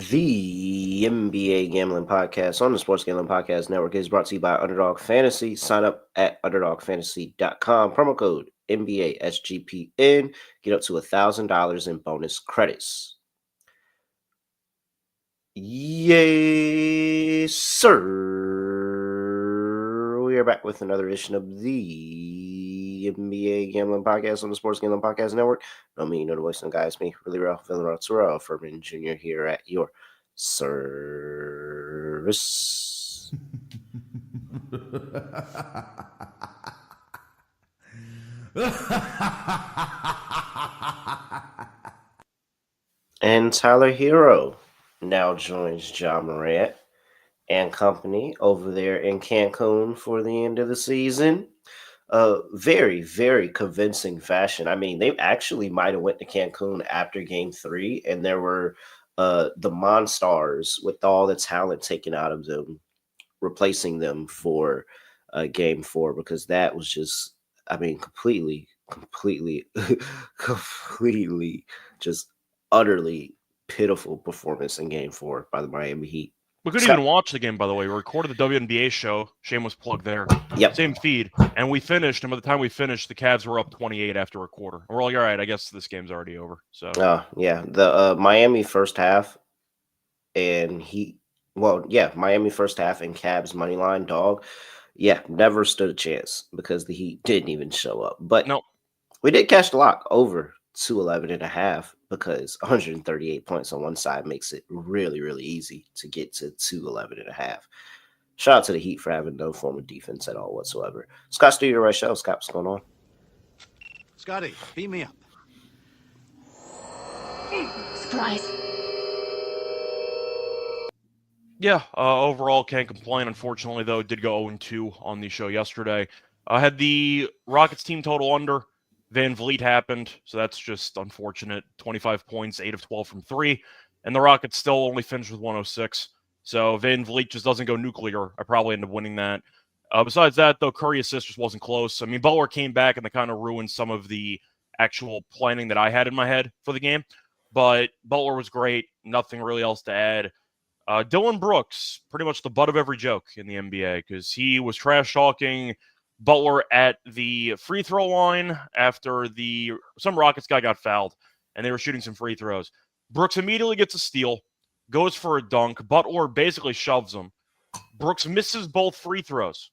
The NBA Gambling Podcast on the Sports Gambling Podcast Network is brought to you by Underdog Fantasy. Sign up at underdogfantasy.com. Promo code NBA SGPN. Get up to $1,000 in bonus credits. Yes, sir. We are back with another edition of the NBA Gambling Podcast on the Sports Gambling Podcast Network. No me, no the voice, no guys. Me, really real, feeling real, Terrell Furman Jr. here at your service. And Tyler Hero now joins John Morant and company over there in Cancun for the end of the season. Very, very convincing fashion. I mean, they actually might have went to Cancun after Game 3, and there were the Monstars with all the talent taken out of them, replacing them for Game 4, because that was just, I mean, completely, just utterly pitiful performance in Game 4 by the Miami Heat. We couldn't even watch the game, by the way. We recorded the WNBA show. Shameless plug there. Yep. Same feed. And we finished, and by the time we finished, the Cavs were up 28 after a quarter. And we're like, all right, I guess this game's already over. So yeah. The Miami first half and Miami first half and Cavs money line dog. Yeah, never stood a chance because the Heat didn't even show up. But no, we did catch the lock over 211.5 because 138 points on one side makes it really, really easy to get to 211.5. Shout out to the Heat for having no form of defense at all whatsoever. Scott Studio Right Show. Scott, what's going on? Scotty, beat me up. Surprise. yeah, overall can't complain. Unfortunately, though, did go 0-2 on the show yesterday. I had the Rockets team total under. Van Vliet happened, so that's just unfortunate. 25 points, 8 of 12 from 3. And the Rockets still only finished with 106. So Van Vliet just doesn't go nuclear. I probably end up winning that. Besides that, though, Curry assist just wasn't close. I mean, Butler came back and they kind of ruined some of the actual planning that I had in my head for the game. But Butler was great. Nothing really else to add. Dylan Brooks, pretty much the butt of every joke in the NBA because he was trash-talking Butler at the free throw line after some Rockets guy got fouled, and they were shooting some free throws. Brooks immediately gets a steal, goes for a dunk. Butler basically shoves him. Brooks misses both free throws.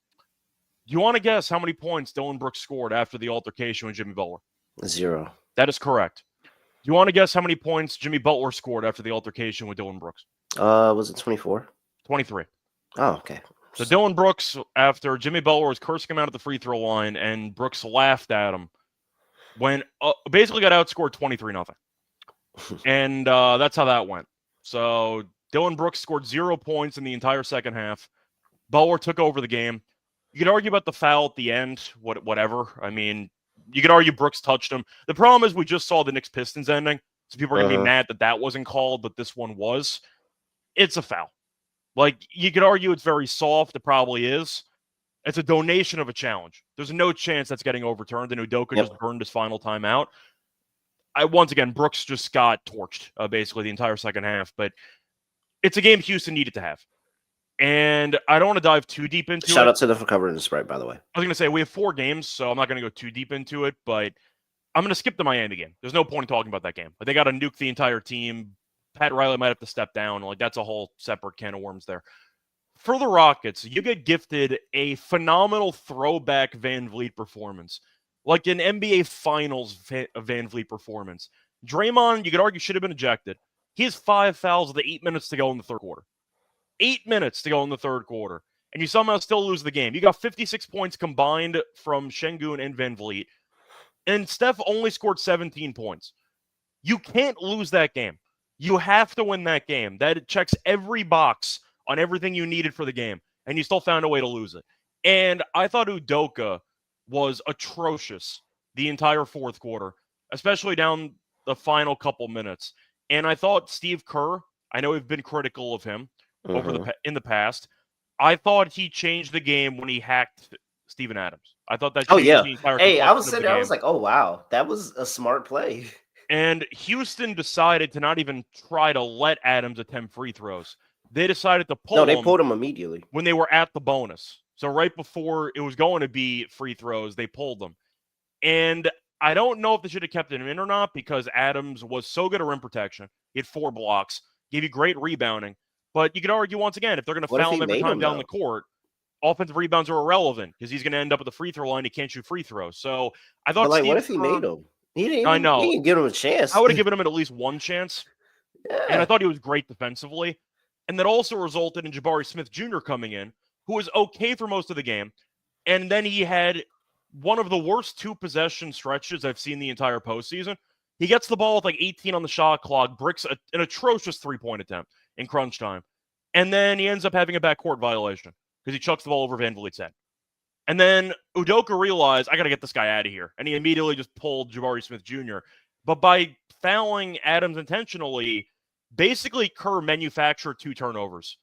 Do you want to guess how many points Dylan Brooks scored after the altercation with Jimmy Butler? 0. That is correct. Do you want to guess how many points Jimmy Butler scored after the altercation with Dylan Brooks? Was it 24? 23. Oh, okay. So Dylan Brooks, after Jimmy Butler was cursing him out at the free throw line, and Brooks laughed at him, basically got outscored 23-0. And that's how that went. So Dylan Brooks scored 0 points in the entire second half. Butler took over the game. You could argue about the foul at the end, whatever. I mean, you could argue Brooks touched him. The problem is we just saw the Knicks Pistons ending, so people are going to be mad that wasn't called, but this one was. It's a foul. Like, you could argue it's very soft. It probably is. It's a donation of a challenge. There's no chance that's getting overturned, and Udoka just burned his final timeout. Once again, Brooks just got torched, basically, the entire second half. But it's a game Houston needed to have. And I don't want to dive too deep into it. Shout out to them for covering the spread, by the way. I was going to say, we have 4 games, so I'm not going to go too deep into it. But I'm going to skip the Miami game. There's no point in talking about that game. But they got to nuke the entire team. Pat Riley might have to step down. Like, that's a whole separate can of worms there. For the Rockets, you get gifted a phenomenal throwback Van Vliet performance. Like an NBA Finals Van Vliet performance. Draymond, you could argue, should have been ejected. He has 5 fouls with 8 minutes to go in the third quarter. 8 minutes to go in the third quarter. And you somehow still lose the game. You got 56 points combined from Şengün and Van Vliet. And Steph only scored 17 points. You can't lose that game. You have to win that game. That checks every box on everything you needed for the game, and you still found a way to lose it. And I thought Udoka was atrocious the entire fourth quarter, especially down the final couple minutes. And I thought Steve Kerr, I know we've been critical of him in the past. I thought he changed the game when he hacked Steven Adams. I thought that changed the entire Hey, I was complexion of sitting the there, I game. was like, oh, wow, that was a smart play. And Houston decided to not even try to let Adams attempt free throws. They decided to pull No, they him pulled him immediately. when they were at the bonus. So right before it was going to be free throws, they pulled them. And I don't know if they should have kept him in or not because Adams was so good at rim protection. He had 4 blocks, gave you great rebounding. But you could argue once again, if they're going to What if foul he him every made time him, down though? the court, offensive rebounds are irrelevant because he's going to end up at the free throw line. He can't shoot free throws. So I But thought like, what Steve if he Kerr, made him? He I know. didn't give him a chance. I would have given him at least one chance. And I Yeah. thought he was great defensively. And that also resulted in Jabari Smith Jr. coming in, who was okay for most of the game. And then he had one of the worst 2-possession stretches I've seen the entire postseason. He gets the ball with like 18 on the shot clock, bricks an atrocious 3-point attempt in crunch time. And then he ends up having a backcourt violation because he chucks the ball over Van Vliet's head. And then Udoka realized, I got to get this guy out of here. And he immediately just pulled Jabari Smith Jr. But by fouling Adams intentionally, basically Kerr manufactured 2 turnovers.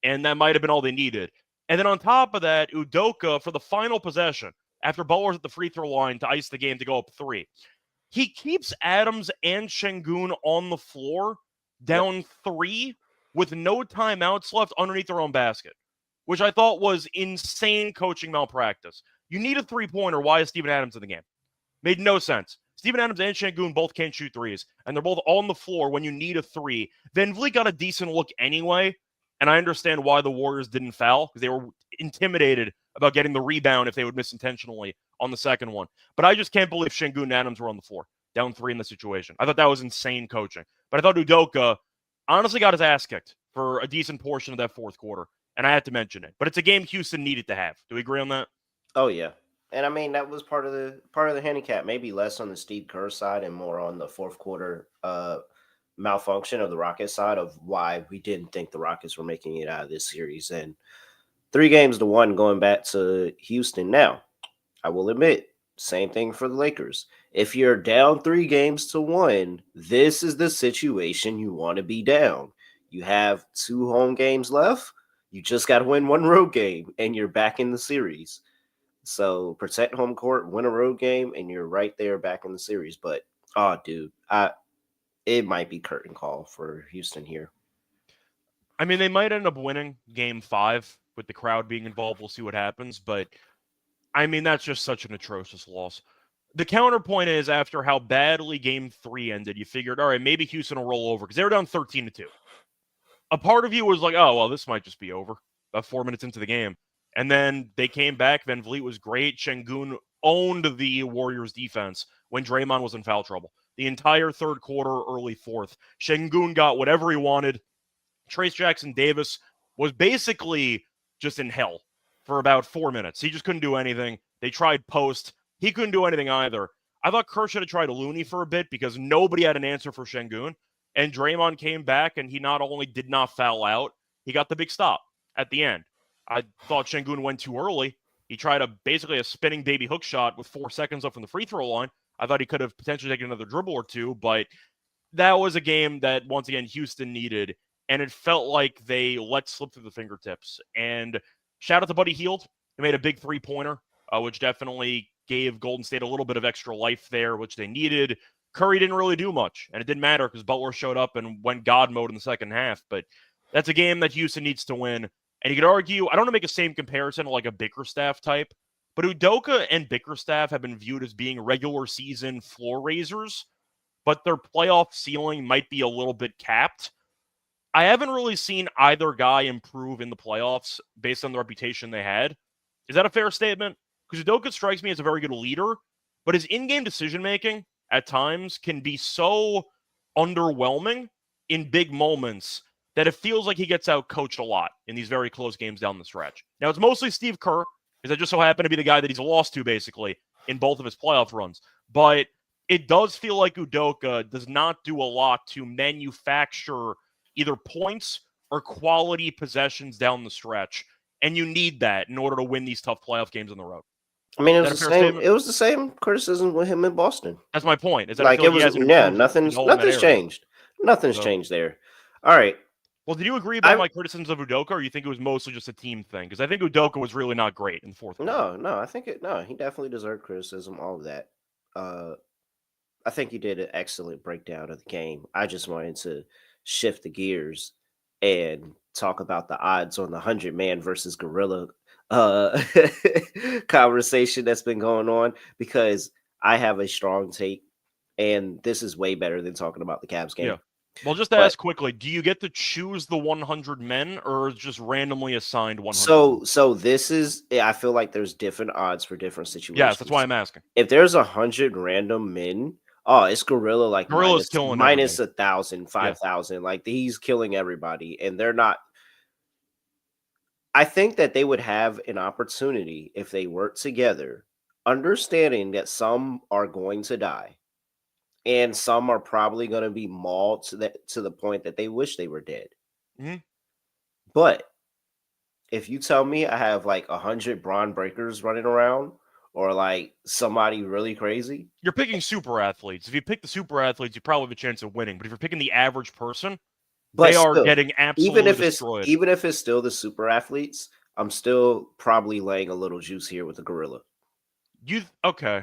And that might have been all they needed. And then on top of that, Udoka, for the final possession, after Butler's at the free throw line to ice the game to go up 3, he keeps Adams and Şengün on the floor down 3 with no timeouts left underneath their own basket, which I thought was insane coaching malpractice. You need a 3-pointer. Why is Steven Adams in the game? Made no sense. Steven Adams and Şengün both can't shoot threes, and they're both on the floor when you need a 3. Van Vliet got a decent look anyway, and I understand why the Warriors didn't foul, because they were intimidated about getting the rebound if they would miss intentionally on the second one. But I just can't believe Şengün and Adams were on the floor, down 3 in the situation. I thought that was insane coaching. But I thought Udoka honestly got his ass kicked for a decent portion of that fourth quarter, and I had to mention it. But it's a game Houston needed to have. Do we agree on that? Oh yeah. And I mean that was part of the handicap, maybe less on the Steve Kerr side and more on the fourth quarter malfunction of the Rockets side of why we didn't think the Rockets were making it out of this series. And 3-1 going back to Houston. Now, I will admit, same thing for the Lakers. If you're down 3-1, this is the situation you want to be down. You have 2 home games left. You just got to win 1 road game, and you're back in the series. So protect home court, win a road game, and you're right there back in the series. But, oh, dude, it might be curtain call for Houston here. I mean, they might end up winning game 5 with the crowd being involved. We'll see what happens. But, I mean, that's just such an atrocious loss. The counterpoint is after how badly game 3 ended, you figured, all right, maybe Houston will roll over because they were down 13-2. A part of you was like, oh, well, this might just be over about 4 minutes into the game. And then they came back. Van Vliet was great. Şengün owned the Warriors defense when Draymond was in foul trouble. The entire third quarter, early fourth. Şengün got whatever he wanted. Trace Jackson-Davis was basically just in hell for about 4 minutes. He just couldn't do anything. They tried post. He couldn't do anything either. I thought Kerr should have tried Looney for a bit because nobody had an answer for Şengün. And Draymond came back, and he not only did not foul out, he got the big stop at the end. I thought Şengün went too early. He tried basically a spinning baby hook shot with 4 seconds left from the free throw line. I thought he could have potentially taken another dribble or 2, but that was a game that, once again, Houston needed, and it felt like they let slip through the fingertips. And shout out to Buddy Hield. He made a big 3-pointer, which definitely gave Golden State a little bit of extra life there, which they needed. Curry didn't really do much, and it didn't matter because Butler showed up and went God mode in the second half. But that's a game that Houston needs to win. And you could argue, I don't want to make the same comparison to like a Bickerstaff type, but Udoka and Bickerstaff have been viewed as being regular season floor raisers, but their playoff ceiling might be a little bit capped. I haven't really seen either guy improve in the playoffs based on the reputation they had. Is that a fair statement? Because Udoka strikes me as a very good leader, but his in-game decision-making at times can be so underwhelming in big moments that it feels like he gets out-coached a lot in these very close games down the stretch. Now, it's mostly Steve Kerr, because that just so happened to be the guy that he's lost to, basically, in both of his playoff runs. But it does feel like Udoka does not do a lot to manufacture either points or quality possessions down the stretch. And you need that in order to win these tough playoff games on the road. I mean, it was the same criticism with him in Boston. That's my point. Is that like I feel it was, he hasn't yeah, improved nothing's changed. Nothing's changed there. All right. Well, did you agree about my criticisms of Udoka, or you think it was mostly just a team thing? Because I think Udoka was really not great in the fourth quarter. No, I think he definitely deserved criticism, all of that. I think you did an excellent breakdown of the game. I just wanted to shift the gears and talk about the odds on the 100-man versus gorilla uh conversation that's been going on, because I have a strong take, and this is way better than talking about the Cavs game. Yeah. Well, just to But ask quickly, do you get to choose the 100 men, or just randomly assigned 100? so this is, I feel like there's different odds for different situations. Yes, that's why I'm asking. If there's 100 random men, oh, it's gorilla like Gorilla's killing minus everybody. 1,000, 5,000. Like he's killing everybody, and they're not. I think that they would have an opportunity if they work together, understanding that some are going to die, and some are probably going to be mauled to the point that they wish they were dead. Mhm. But if you tell me I have like 100 Braun Breakers running around, or like somebody really crazy, You're picking super athletes. If you pick the super athletes, you probably have a chance of winning. But if you're picking the average person, but they are still, getting absolutely destroyed. even if it's still the super athletes, I'm still probably laying a little juice here with the gorilla. Okay?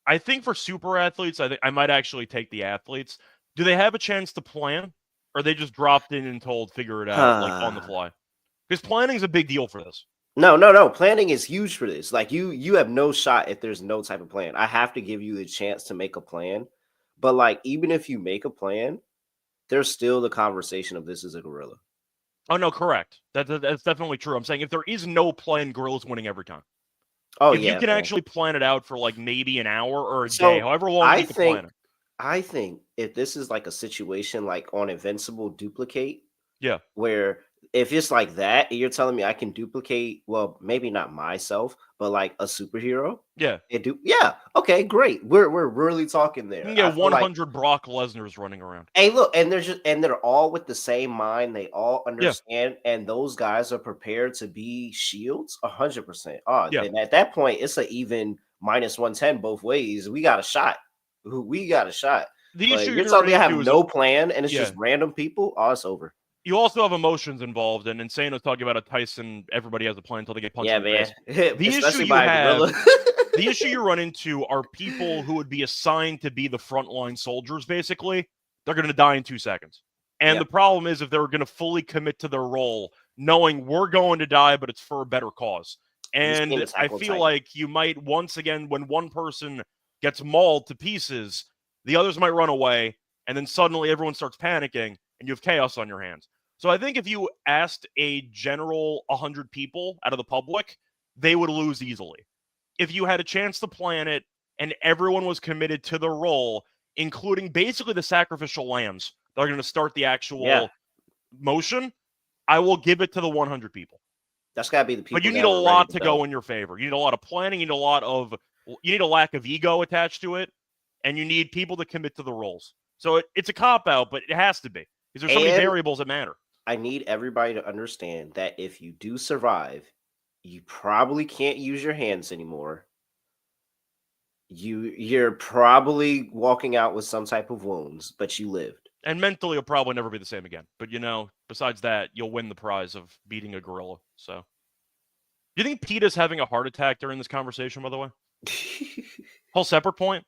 I think for super athletes, I think I might actually take the athletes. Do they have a chance to plan, or are they just dropped in and told figure it out like on the fly? Because planning is a big deal for this. No. Planning is huge for this. Like you have no shot if there's no type of plan. I have to give you the chance to make a plan. But like even if you make a plan, there's still the conversation of this is a gorilla. Oh no, correct. That's definitely true. I'm saying if there is no plan, Gorilla's winning every time. Oh if yeah. you can actually plan it out for like maybe an hour or a So, day, however long you can plan it. I think if this is like a situation like on Invincible Duplicate, Yeah. where if it's like that, and you're telling me I can duplicate, well, maybe not myself, but like a superhero. Yeah. Yeah. Okay, great. We're really talking there. You can I get feel like, 100 Brock Lesnar's running around. hey, look, and they're all with the same mind. They all Yeah. understand, and those guys are prepared to be shields 100%. Oh, Yeah. then at that point, it's an even minus 110 both ways. We got a shot. We got a shot. The But issue you're you're telling me I running have into is no plan and it's Yeah. just random people? Oh, it's over. you also have emotions involved, and Insane was talking about a Tyson. Everybody has a plan until they get punched Yeah, in the man. face. The issue Especially you by a have, gorilla. the issue you run into are people who would be assigned to be the frontline soldiers. Basically, they're going to die in 2 seconds. And Yep. the problem is if they're going to fully commit to their role, knowing we're going to die, but it's for a better cause. And I feel like you might once again, when one person gets mauled to pieces, the others might run away, and then suddenly everyone starts panicking, and you have chaos on your hands. So I think if you asked a general 100 people out of the public, they would lose easily. If you had a chance to plan it and everyone was committed to the role, including basically the sacrificial lambs that are going to start the actual motion, I will give it to the 100 people. That's got to be the people. But you need a lot to go in your favor. You need a lot of planning. You need a lack of ego attached to it, and you need people to commit to the roles. So it's a cop-out, but it has to be, because there's so many variables that matter. I need everybody to understand that if you do survive, you probably can't use your hands anymore. You're probably walking out with some type of wounds, but you lived. And mentally, you'll probably never be the same again. But, besides that, you'll win the prize of beating a gorilla. So, do you think PETA's having a heart attack during this conversation, by the way? Whole separate point?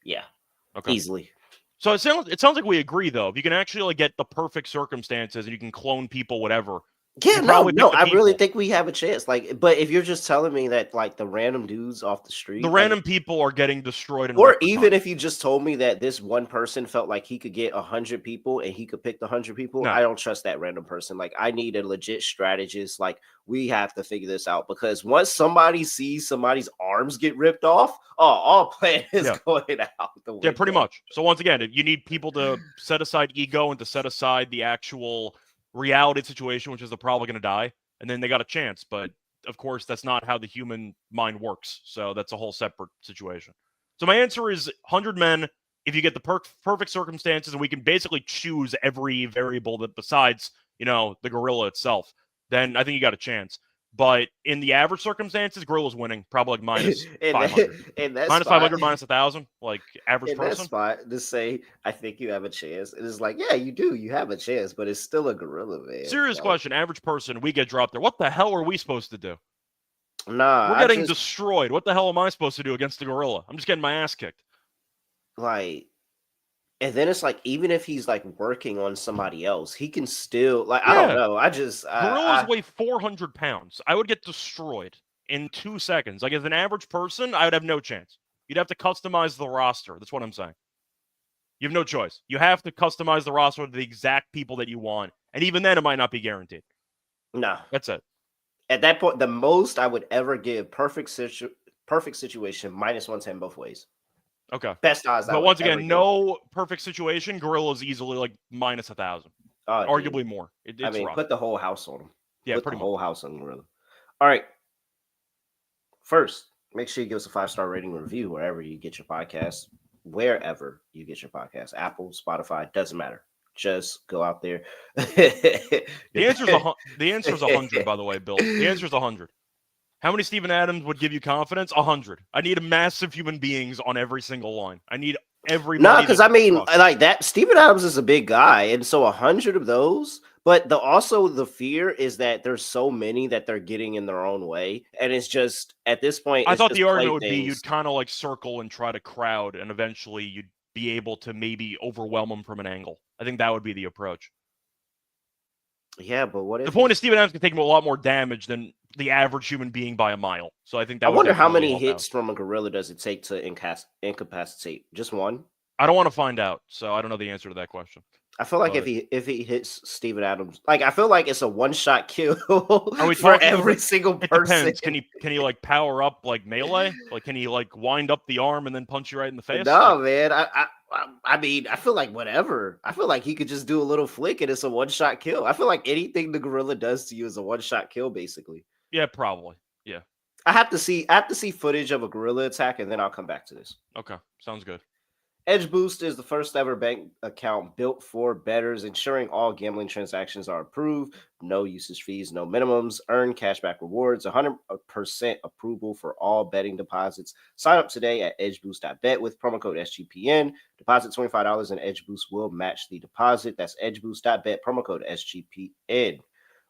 Yeah. Okay. Easily. So it sounds like we agree, though. If you can actually get the perfect circumstances and you can clone people, whatever. Yeah, no, I really think we have a chance. Like, but if you're just telling me that, like, the random dudes off the street, the random people are getting destroyed, or even if you just told me that this one person felt like he could get 100 people and he could pick the 100 people, I don't trust that random person. Like, I need a legit strategist. Like, we have to figure this out, because once somebody sees somebody's arms get ripped off, all plan is going out the window. Yeah, pretty much. So once again, you need people to set aside ego and to set aside the actual reality situation, which is they're probably going to die, and then they got a chance. But of course, that's not how the human mind works. So that's a whole separate situation. So my answer is 100 men. If you get the perfect circumstances, and we can basically choose every variable that besides, the gorilla itself, then I think you got a chance. But in the average circumstances, gorilla's winning, probably like minus 500. Minus 500, minus 1,000, like average person. That spot to say, I think you have a chance. It is like, yeah, you do. You have a chance, but it's still a gorilla, man. Serious question. Average person, we get dropped there. What the hell are we supposed to do? Nah. We're getting destroyed. What the hell am I supposed to do against the gorilla? I'm just getting my ass kicked. like, and then it's like, even if he's like working on somebody else, he can still like, I don't Yeah. know. Gorillas weigh 400 pounds. I would get destroyed in 2 seconds. Like, as an average person, I would have no chance. You'd have to customize the roster. That's what I'm saying. You have no choice. You have to customize the roster to the exact people that you want. And even then, it might not be guaranteed. no. That's it. At that point, the most I would ever give perfect situation -110 both ways. Okay. Best odds. But once again, no perfect situation. Gorillas easily like -1,000. Arguably Dude. more. It's I mean, rough. put the whole house on him. Yeah, put pretty the much. whole house on Gorilla. All right. First, make sure you give us a 5-star rating and review wherever you get your podcast. Wherever you get your podcast, Apple, Spotify, doesn't matter. Just go out there. The answer is 100. By the way, Bill. The answer is 100. How many Steven Adams would give you confidence? 100. I need massive human beings on every single line. I need everybody. No, because I mean, like that. Steven Adams is a big guy, and so 100 of those. But also the fear is that there's so many that they're getting in their own way, and it's just at this point. I It's thought just the argument would be things. you'd kind of like circle and try to crowd, and eventually you'd be able to maybe overwhelm them from an angle. I think that would be the approach. Yeah, but what if the point is Steven Adams can take him a lot more damage than the average human being by a mile. So I think that. I wonder how many help hits out. from a gorilla does it take to incapacitate? Just one? I don't want to find out, so I don't know the answer to that question. I feel like But if he hits Steven Adams, like I feel like it's a one-shot kill Are we for talking every about- single It person. depends. Can he like power up like melee? Like can he like wind up the arm and then punch you right in the face? No, Like, man. I mean, I feel like whatever. I feel like he could just do a little flick and it's a one-shot kill. I feel like anything the gorilla does to you is a one-shot kill, basically. yeah, probably. Yeah. I have to see footage of a gorilla attack, and then I'll come back to this. Okay. Sounds good. Edge Boost is the first ever bank account built for bettors, ensuring all gambling transactions are approved. No usage fees, no minimums. Earn cashback rewards. 100% approval for all betting deposits. Sign up today at edgeboost.bet with promo code SGPN. Deposit $25 and Edge Boost will match the deposit. That's edgeboost.bet, promo code SGPN.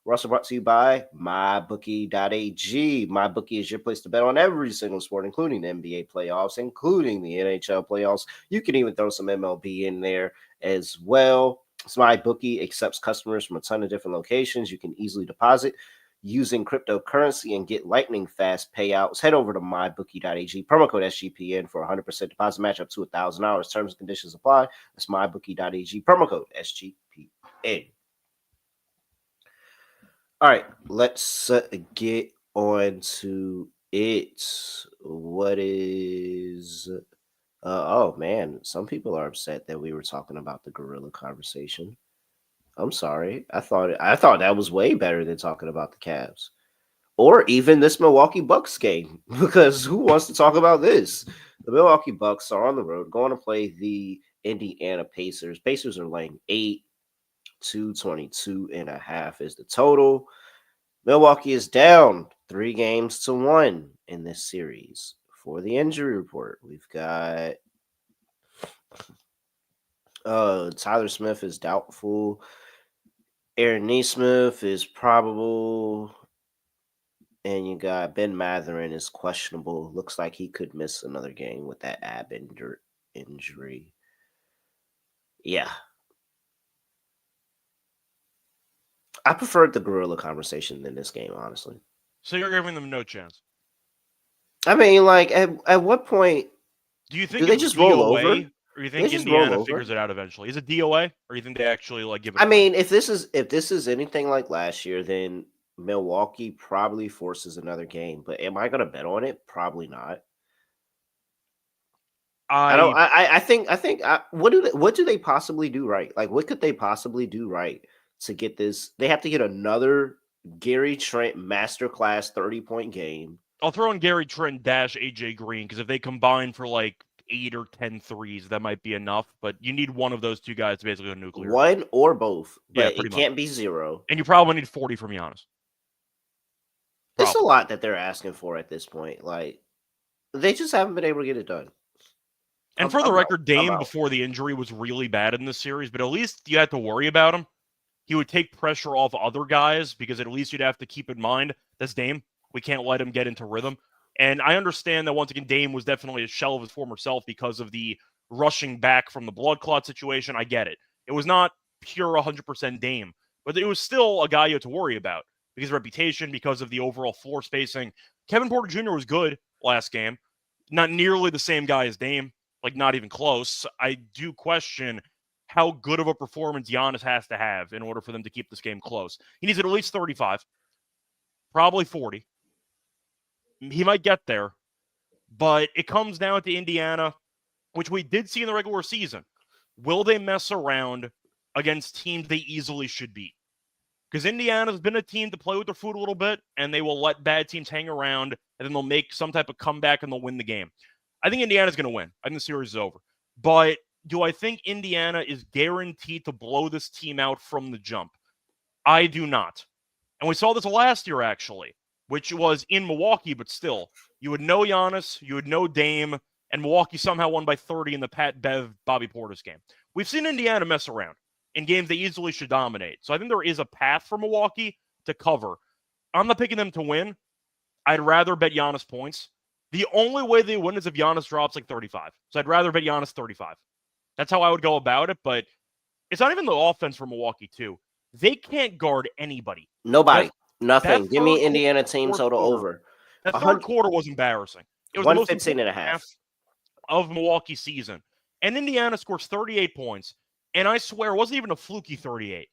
We're also brought to you by MyBookie.ag. MyBookie is your place to bet on every single sport, including the NBA playoffs, including the NHL playoffs. You can even throw some MLB in there as well. So MyBookie accepts customers from a ton of different locations. You can easily deposit using cryptocurrency and get lightning fast payouts. Head over to MyBookie.ag. Promo code SGPN for 100% deposit match up to $1,000. Terms and conditions apply. That's MyBookie.ag. Promo code SGPN. All right, let's get on to it. What is? Oh man, some people are upset that we were talking about the gorilla conversation. I'm sorry. I thought that was way better than talking about the Cavs or even this Milwaukee Bucks game, because who wants to talk about this? The Milwaukee Bucks are on the road going to play the Indiana Pacers. Pacers are laying 8. 222.5 is the total. Milwaukee is down 3-1 in this series. For the injury report, we've got Tyler Smith is doubtful. Aaron Nesmith is probable. And you got Ben Mathurin is questionable. Looks like he could miss another game with that ab injury. Yeah. I preferred the gorilla conversation than this game, honestly. So you're giving them no chance. I mean, like, at what point do you think do they just roll over? Or you think Indiana figures it out eventually? Is it DOA, or you think they actually like give it? I mean, if this is anything like last year, then Milwaukee probably forces another game. But am I going to bet on it? Probably not. I think what do they possibly do right? Like, what could they possibly do right to get this? They have to get another Gary Trent masterclass 30-point game. I'll throw in Gary Trent - AJ Green, because if they combine for like 8 or 10 threes, that might be enough. But you need one of those two guys to basically go nuclear. One or both, but yeah, it can't be zero. And you probably need 40 from Giannis. It's a lot that they're asking for at this point. Like, they just haven't been able to get it done. And for the record, Dame before the injury was really bad in this series, but at least you had to worry about him. He would take pressure off other guys, because at least you'd have to keep in mind that's Dame. We can't let him get into rhythm. And I understand that once again, Dame was definitely a shell of his former self because of the rushing back from the blood clot situation. I get it. It was not pure 100% Dame, but it was still a guy you had to worry about because of reputation, because of the overall floor spacing. Kevin Porter Jr. was good last game. Not nearly the same guy as Dame, like not even close. I do question how good of a performance Giannis has to have in order for them to keep this game close. He needs at least 35, probably 40. He might get there, but it comes down to Indiana, which we did see in the regular season. Will they mess around against teams they easily should beat? Because Indiana's been a team to play with their food a little bit, and they will let bad teams hang around, and then they'll make some type of comeback and they'll win the game. I think Indiana's going to win. I think the series is over. But do I think Indiana is guaranteed to blow this team out from the jump? I do not. And we saw this last year, actually, which was in Milwaukee, but still. You would know Giannis, you would know Dame, and Milwaukee somehow won by 30 in the Pat Bev Bobby Portis game. We've seen Indiana mess around in games they easily should dominate. So I think there is a path for Milwaukee to cover. I'm not picking them to win. I'd rather bet Giannis points. The only way they win is if Giannis drops like 35. So I'd rather bet Giannis 35. That's how I would go about it, but it's not even the offense for Milwaukee, too. They can't guard anybody. Nobody. Nothing. that Give me third Indiana team fourth total quarter. over. That 100 third quarter was embarrassing. It was the most 115 and a important half. of Milwaukee's season. And Indiana scores 38 points. And I swear, it wasn't even a fluky 38.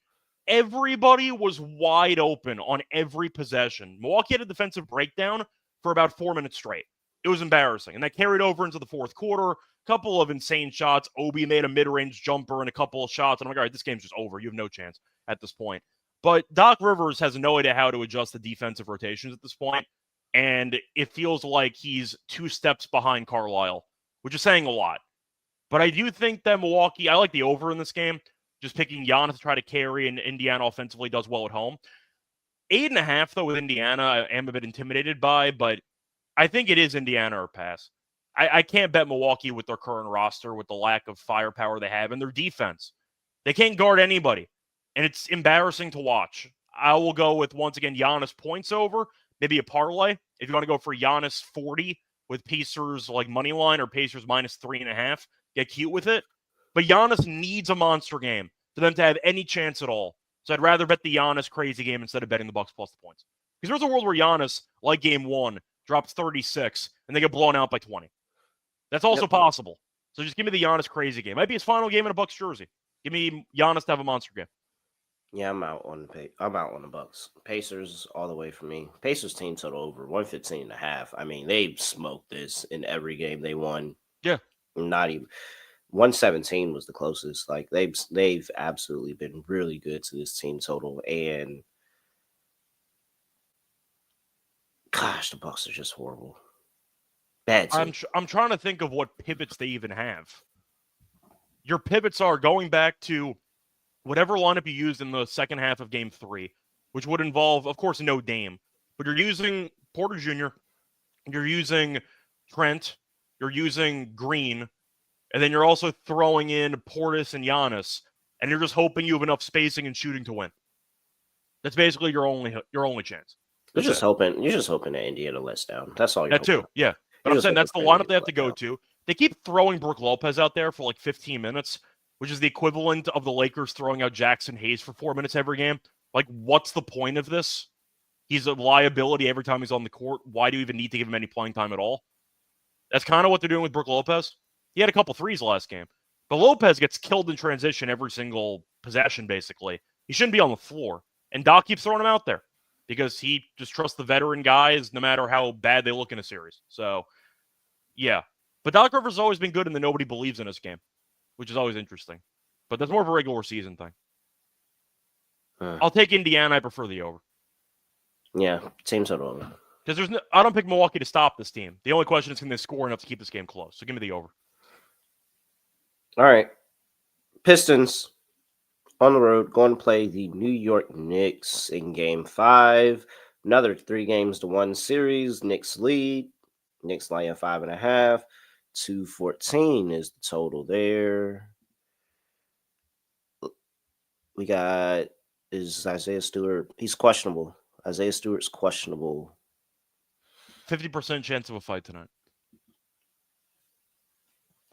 Everybody was wide open on every possession. Milwaukee had a defensive breakdown for about 4 minutes straight. It was embarrassing. And that carried over into the fourth quarter. A couple of insane shots. Obi made a mid-range jumper and a couple of shots. And I'm like, all right, this game's just over. You have no chance at this point. But Doc Rivers has no idea how to adjust the defensive rotations at this point. And it feels like he's 2 steps behind Carlisle, which is saying a lot. But I do think that Milwaukee, I like the over in this game. Just picking Giannis to try to carry, and Indiana offensively does well at home. 8.5, though, with Indiana, I am a bit intimidated by, but I think it is Indiana or pass. I can't bet Milwaukee with their current roster, with the lack of firepower they have, and their defense. They can't guard anybody, and it's embarrassing to watch. I will go with, once again, Giannis points over, maybe a parlay. If you want to go for Giannis 40 with Pacers like money line or Pacers minus 3.5, get cute with it. But Giannis needs a monster game for them to have any chance at all. So I'd rather bet the Giannis crazy game instead of betting the Bucks plus the points. Because there's a world where Giannis, like game 1, drops 36 and they get blown out by 20. That's also possible. So just give me the Giannis crazy game. Might be his final game in a Bucks jersey. Give me Giannis to have a monster game. Yeah, I'm out on the Bucks. Pacers all the way for me. Pacers team total over 115 and a half. I mean, they smoked this in every game they won. Yeah. Not even 117 was the closest. Like they've absolutely been really good to this team total. And gosh, the Bucks are just horrible. Bad team. I'm trying to think of what pivots they even have. Your pivots are going back to whatever lineup you used in the second half of Game 3, which would involve, of course, no Dame. But you're using Porter Jr., you're using Trent, you're using Green, and then you're also throwing in Portis and Giannis, and you're just hoping you have enough spacing and shooting to win. That's basically your only chance. You're just hoping that Indiana lets down. That's all you're hoping. That too, yeah. But I'm saying that's the lineup they have to go to. They keep throwing Brook Lopez out there for like 15 minutes, which is the equivalent of the Lakers throwing out Jackson Hayes for 4 minutes every game. Like, what's the point of this? He's a liability every time he's on the court. Why do you even need to give him any playing time at all? That's kind of what they're doing with Brook Lopez. He had a couple threes last game. But Lopez gets killed in transition every single possession, basically. He shouldn't be on the floor. And Doc keeps throwing him out there because he just trusts the veteran guys no matter how bad they look in a series. So, yeah. But Doc Rivers has always been good in the nobody believes in us game, which is always interesting. But that's more of a regular season thing. I'll take Indiana. I prefer the over. Yeah, team total over. Because I don't pick Milwaukee to stop this team. The only question is, can they score enough to keep this game close? So give me the over. All right. Pistons on the road going to play the New York Knicks in Game 5. Another 3-1 series. Knicks lead. Knicks laying 5.5. 214 is the total there. We got is Isaiah Stewart. He's questionable. Isaiah Stewart's questionable. 50% chance of a fight tonight.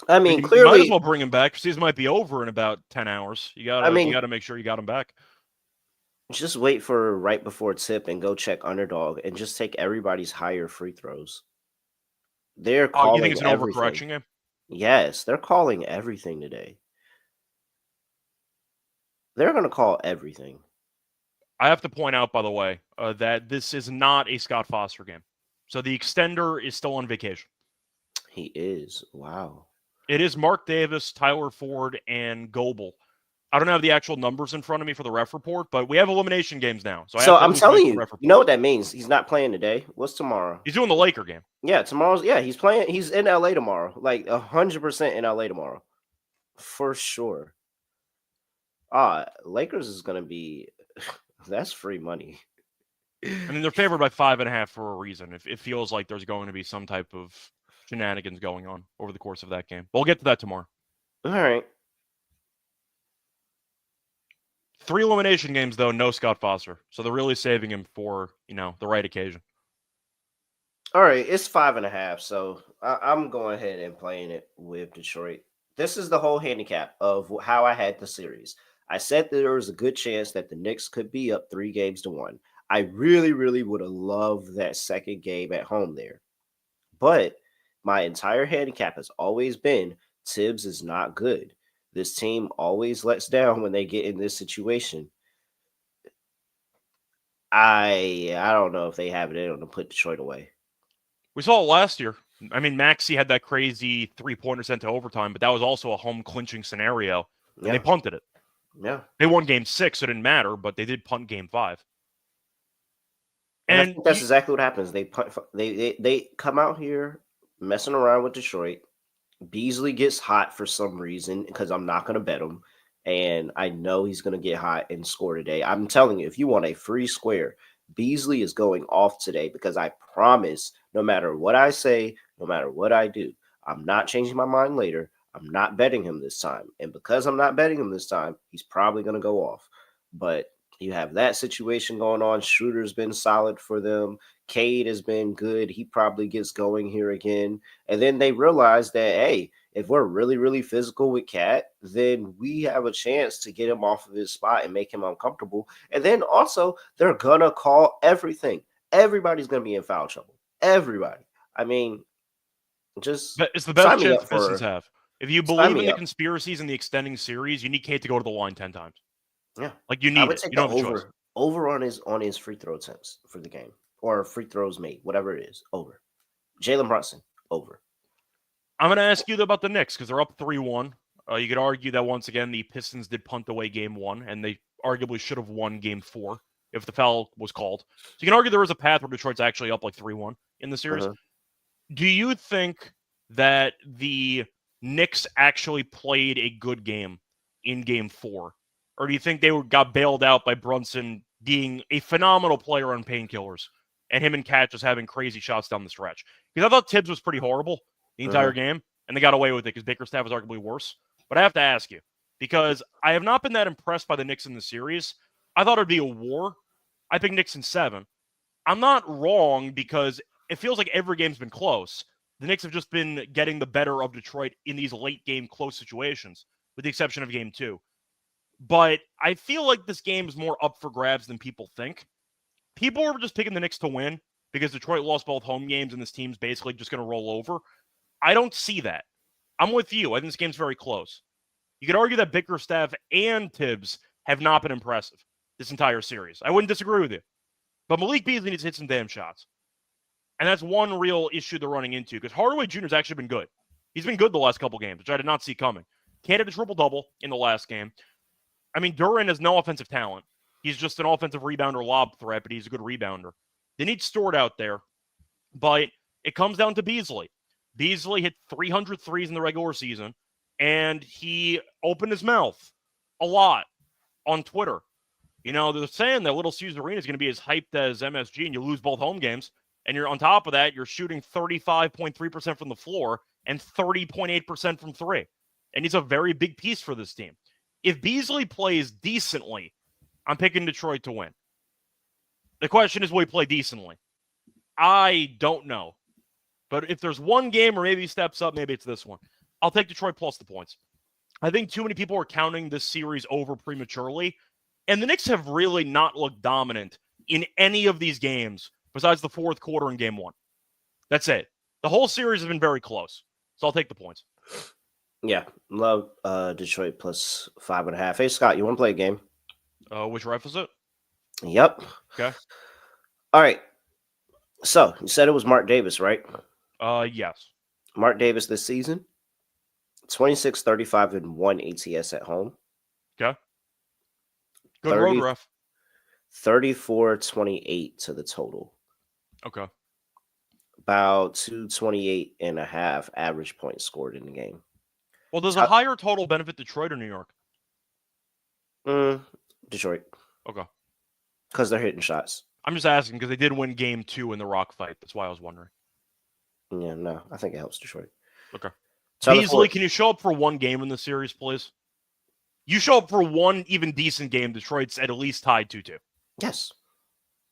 I mean, You might as clearly, well bring him back. Season might be over in about 10 hours. You I mean, gotta make sure you got him back. just wait for right before tip and go check Underdog and just take everybody's higher free throws. They're Oh, you think calling it's an everything. overcorrection game? Yes, they're calling everything today. They're going to call everything. I have to point out, by the way, that this is not a Scott Foster game. So the extender is still on vacation. He is. Wow. It is Mark Davis, Tyler Ford, and Goebel. I don't have the actual numbers in front of me for the ref report, but we have elimination games now. So I have So to at I'm least wait telling for the you, ref you know report. what that means? He's not playing today. What's tomorrow? He's doing the Laker game. Yeah, tomorrow's. Yeah, he's playing. He's in LA tomorrow. Like 100% in LA tomorrow, for sure. Lakers is gonna be. That's free money. I mean, they're favored by 5.5 for a reason. If it feels like there's going to be some type of shenanigans going on over the course of that game. But we'll get to that tomorrow. All right. 3 elimination games, though, no Scott Foster. So they're really saving him for, the right occasion. All right, it's 5.5. So I'm going ahead and playing it with Detroit. This is the whole handicap of how I had the series. I said that there was a good chance that the Knicks could be up 3-1. I really, really would have loved that second game at home there. But my entire handicap has always been Tibbs is not good. This team always lets down when they get in this situation. I don't know if they have it in them to put Detroit away. We saw it last year. I mean, Maxey had that crazy 3-pointer sent to overtime, but that was also a home clinching scenario, and they punted it. Yeah. They won game 6, so it didn't matter, but they did punt game 5. And I think that's exactly what happens. They punt, they come out here messing around with Detroit. Beasley gets hot for some reason because I'm not going to bet him. And I know he's going to get hot and score today. I'm telling you, if you want a free square, Beasley is going off today because I promise no matter what I say, no matter what I do, I'm not changing my mind later. I'm not betting him this time. And because I'm not betting him this time, he's probably going to go off. But you have that situation going on. Schroeder's been solid for them. Cade has been good. He probably gets going here again. And then they realize that, hey, if we're really, really physical with Cat, then we have a chance to get him off of his spot and make him uncomfortable. And then also, they're going to call everything. Everybody's going to be in foul trouble. Everybody. I mean, just it's the best chance the Pistons have. If you believe in the up. conspiracies in the extending series, you need Cade to go to the line 10 times. Yeah. Like, you need it. You don't have a choice. Over on his free throw attempts for the game. Or free throws made, whatever it is, over. Jalen Brunson, over. I'm going to ask you about the Knicks because they're up 3-1. You could argue that, once again, the Pistons did punt away game 1, and they arguably should have won game 4 if the foul was called. So you can argue there is a path where Detroit's actually up like 3-1 in the series. Do you think that the Knicks actually played a good game in game 4? Or do you think they got bailed out by Brunson being a phenomenal player on painkillers and him and Cat just having crazy shots down the stretch? Because I thought Tibbs was pretty horrible the entire game, and they got away with it because Bickerstaff was arguably worse. But I have to ask you, because I have not been that impressed by the Knicks in the series. I thought it would be a war. I picked Knicks in 7. I'm not wrong because it feels like every game's been close. The Knicks have just been getting the better of Detroit in these late-game close situations, with the exception of game 2. But I feel like this game is more up for grabs than people think. People are just picking the Knicks to win because Detroit lost both home games and this team's basically just going to roll over. I don't see that. I'm with you. I think this game's very close. You could argue that Bickerstaff and Tibbs have not been impressive this entire series. I wouldn't disagree with you. But Malik Beasley needs to hit some damn shots. And that's one real issue they're running into because Hardaway Jr. has actually been good. He's been good the last couple games, which I did not see coming. Can't hit a triple-double in the last game. I mean, Duran has no offensive talent. He's just an offensive rebounder lob threat, but he's a good rebounder. They need Stewart out there, but it comes down to Beasley. Beasley hit 300 threes in the regular season, and he opened his mouth a lot on Twitter. They're saying that Little Caesars Arena is going to be as hyped as MSG, and you lose both home games. And you're on top of that, you're shooting 35.3% from the floor and 30.8% from 3. And he's a very big piece for this team. If Beasley plays decently, I'm picking Detroit to win. The question is, will he play decently? I don't know. But if there's one game where maybe he steps up, maybe it's this one. I'll take Detroit plus the points. I think too many people are counting this series over prematurely, and the Knicks have really not looked dominant in any of these games besides the fourth quarter in game one. That's it. The whole series has been very close, so I'll take the points. Yeah, love Detroit plus 5.5. Hey, Scott, you want to play a game? Which ref is it? Yep. Okay. All right. So, you said it was Mark Davis, right? Yes. Mark Davis this season, 26, 35, and 1 ATS at home. Okay. Good road ref. 34, 28 to the total. Okay. About 228 and a half average points scored in the game. Well, does a higher total benefit Detroit or New York? Detroit. Okay. Because they're hitting shots. I'm just asking because they did win game 2 in the Rock fight. That's why I was wondering. Yeah, no, I think it helps Detroit. Okay. Tyler Beasley, Ford. can you show up for one game in the series, please? You show up for one even decent game, Detroit's at least tied 2-2. Yes.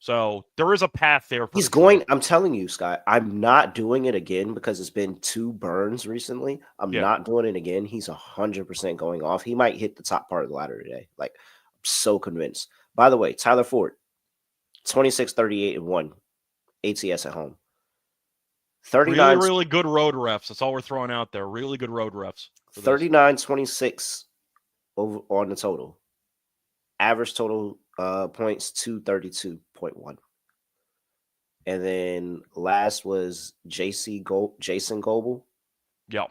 So there is a path there for He's Detroit. going. I'm telling you, Scott, I'm not doing it again because it's been 2 burns recently. I'm not doing it again. He's 100% going off. He might hit the top part of the ladder today. Like, I'm so convinced. By the way, Tyler Ford, 26, 38, and 1 ATS at home. 39, really good road refs. That's all we're throwing out there. Really good road refs. 39, 26 over on the total. Average total points 232.1. And then last was Jason Goble. Yep.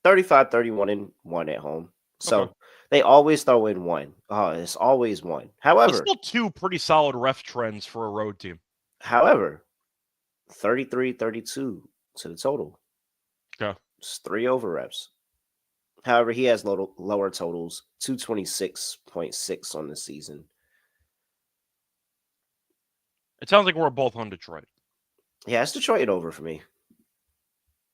35, 31, and 1 at home. So Okay. they always throw in 1. Oh, it's always 1. However, still 2 pretty solid ref trends for a road team. However, 33, 32 to the total. Okay. It's 3 over reps. However, he has lower totals, 226.6 on the season. It sounds like we're both on Detroit. Yeah, it's Detroit over for me.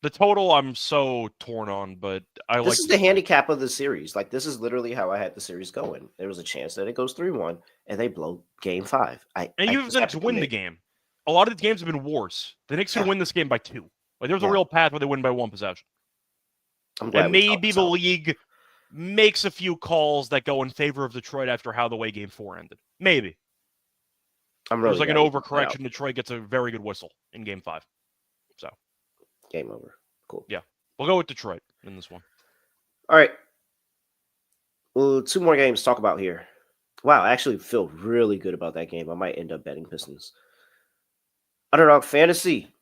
The total I'm so torn on, but I like this is the handicap of the series. Like, this is literally how I had the series going. There was a chance that it goes 3-1 and they blow game 5. And you have the Knicks win the game. A lot of the games have been worse. The Knicks can win this game by 2. Like, there's a real path where they win by 1 possession. And maybe the league makes a few calls that go in favor of Detroit after how the way game 4 ended. Maybe. There's like an overcorrection. Detroit gets a very good whistle in game 5. So. Game over. Cool. Yeah. We'll go with Detroit in this one. All right. Well, 2 more games to talk about here. Wow, I actually feel really good about that game. I might end up betting Pistons. Underdog Fantasy.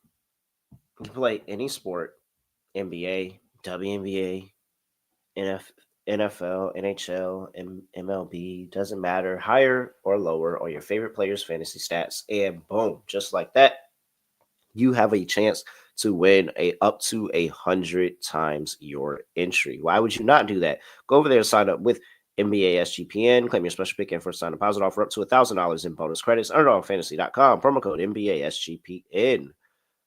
You can play any sport. NBA, WNBA, NFL, NHL, MLB. Doesn't matter. Higher or lower on your favorite players' fantasy stats. And boom, just like that, you have a chance to win up to 100 times your entry. Why would you not do that? Go over there and sign up with NBA SGPN. Claim your special pick and first sign deposit offer up to $1,000 in bonus credits. UnderdogFantasy.com. Promo code NBA SGPN.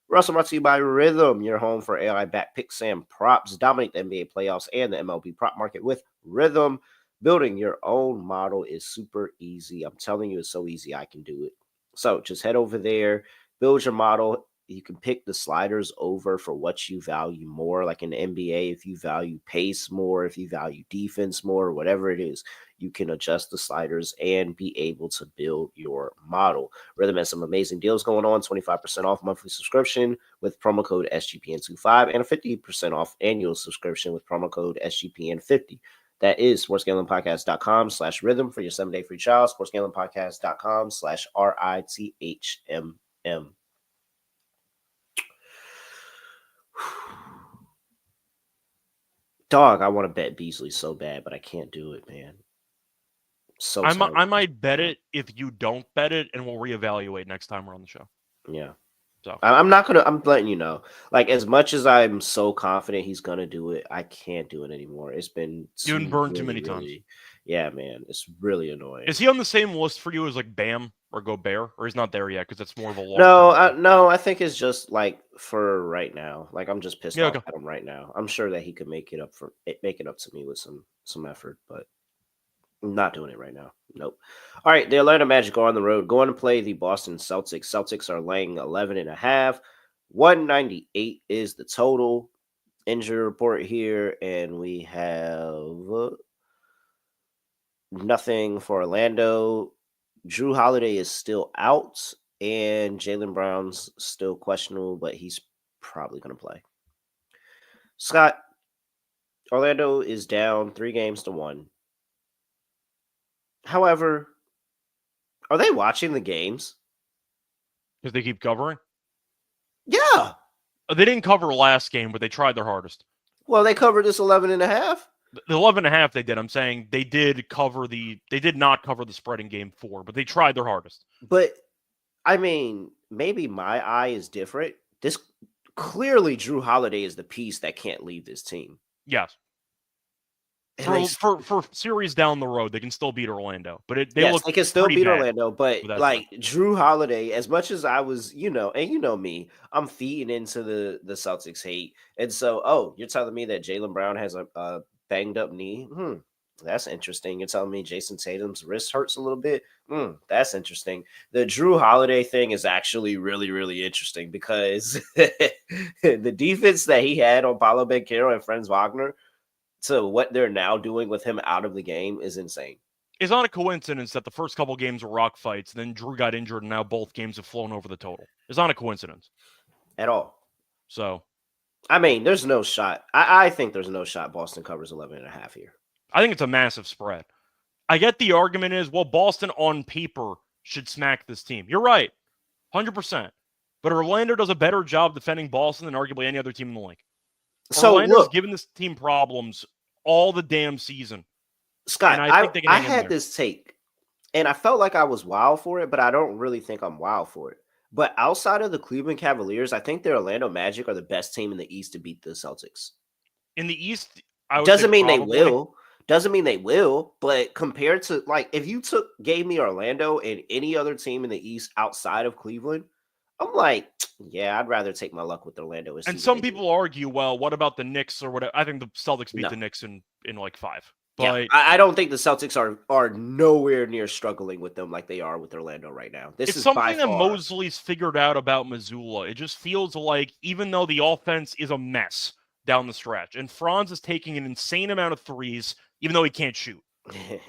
We're also brought to you by Rhythm, your home for AI-backed picks and props. Dominate the NBA playoffs and the MLB prop market with Rhythm. Building your own model is super easy. I'm telling you, it's so easy. I can do it. So just head over there, build your model. You can pick the sliders over for what you value more. Like in the NBA, if you value pace more, if you value defense more, whatever it is, you can adjust the sliders and be able to build your model. Rhythm has some amazing deals going on, 25% off monthly subscription with promo code SGPN25 and a 50% off annual subscription with promo code SGPN50. That is sportsgamblingpodcast.com/rhythm for your 7-day free trial, sportsgamblingpodcast.com/RITHMM. Dog, I want to bet Beasley so bad, but I can't do it, man. So I might bet it if you don't bet it, and we'll reevaluate next time we're on the show. Yeah. So I'm not gonna. I'm letting you know. Like, as much as I'm so confident he's gonna do it, I can't do it anymore. It's been you've been burned too many times. Yeah, man, it's really annoying. Is he on the same list for you as like Bam or Gobert, or he's not there yet because it's more of a long? No, I think it's just like for right now. Like, I'm just pissed off at him right now. I'm sure that he could make it up to me with some effort, but I'm not doing it right now. Nope. All right, the Atlanta Magic are on the road, going to play the Boston Celtics. Celtics are laying 11.5. 198 is the total. injury report here, and we have nothing for Orlando. Drew Holiday is still out, and Jaylen Brown's still questionable, but he's probably going to play. Scott, Orlando is down 3-1. However, are they watching the games? Because they keep covering? Yeah. They didn't cover last game, but they tried their hardest. Well, they covered this 11.5. The 11.5 they did. I'm saying they did not cover the spread in game 4, but they tried their hardest. But, I mean, maybe my eye is different. This clearly Drew Holiday is the piece that can't leave this team. Yes. For series down the road, they can still beat Orlando, but they can still beat bad Orlando. But like Drew Holiday, as much as I was, and you know me, I'm feeding into the Celtics hate, and so you're telling me that Jaylen Brown has a banged up knee? That's interesting. You're telling me Jason Tatum's wrist hurts a little bit? That's interesting. The Drew Holiday thing is actually really, really interesting because the defense that he had on Paolo Banchero and Franz Wagner. So what they're now doing with him out of the game is insane. It's not a coincidence that the first couple games were rock fights, then Drew got injured, and now both games have flown over the total. It's not a coincidence. At all. So. I mean, there's no shot. I think there's no shot Boston covers 11.5 here. I think it's a massive spread. I get the argument is, well, Boston on paper should smack this team. You're right. 100%. But Orlando does a better job defending Boston than arguably any other team in the league. So Orlando's given this team problems all the damn season. Scott, I had this take, and I felt like I was wild for it, but I don't really think I'm wild for it. But outside of the Cleveland Cavaliers, I think the Orlando Magic are the best team in the East to beat the Celtics. In the East, I would doesn't mean probably. they will. Doesn't mean they will, but compared to, like, if you gave me Orlando and any other team in the East outside of Cleveland, I'm like, yeah, I'd rather take my luck with Orlando. And some people argue, well, what about the Knicks or whatever? I think the Celtics beat the Knicks in like 5. But yeah, I don't think the Celtics are nowhere near struggling with them like they are with Orlando right now. This is something that Mosley's figured out about Missoula. It just feels like even though the offense is a mess down the stretch, and Franz is taking an insane amount of threes, even though he can't shoot.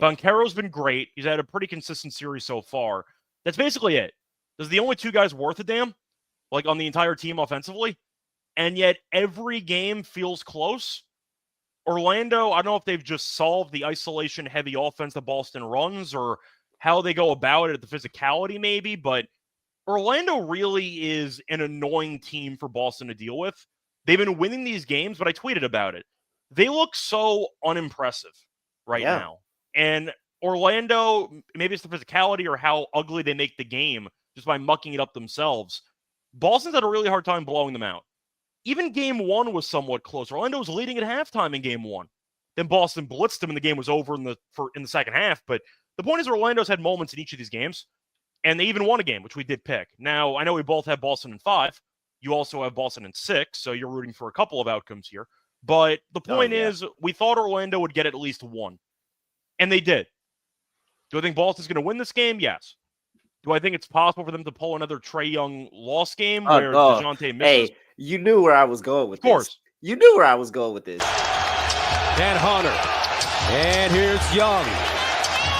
Banchero's been great. He's had a pretty consistent series so far. That's basically it. Those are the only two guys worth a damn, like on the entire team offensively. And yet every game feels close. Orlando, I don't know if they've just solved the isolation-heavy offense that Boston runs or how they go about it, the physicality maybe, but Orlando really is an annoying team for Boston to deal with. They've been winning these games, but I tweeted about it. They look so unimpressive right now. And Orlando, maybe it's the physicality or how ugly they make the game just by mucking it up themselves. Boston's had a really hard time blowing them out. Even game 1 was somewhat close. Orlando was leading at halftime in game 1. Then Boston blitzed them and the game was over in the second half. But the point is Orlando's had moments in each of these games, and they even won a game, which we did pick. Now, I know we both have Boston in 5. You also have Boston in 6, so you're rooting for a couple of outcomes here. But the point is, we thought Orlando would get at least 1. And they did. Do I think Boston's going to win this game? Yes. Do I think it's possible for them to pull another Trae Young loss game where DeJounte misses? Hey, you knew where I was going with this. Of course. You knew where I was going with this. Dan Hunter. And here's Young.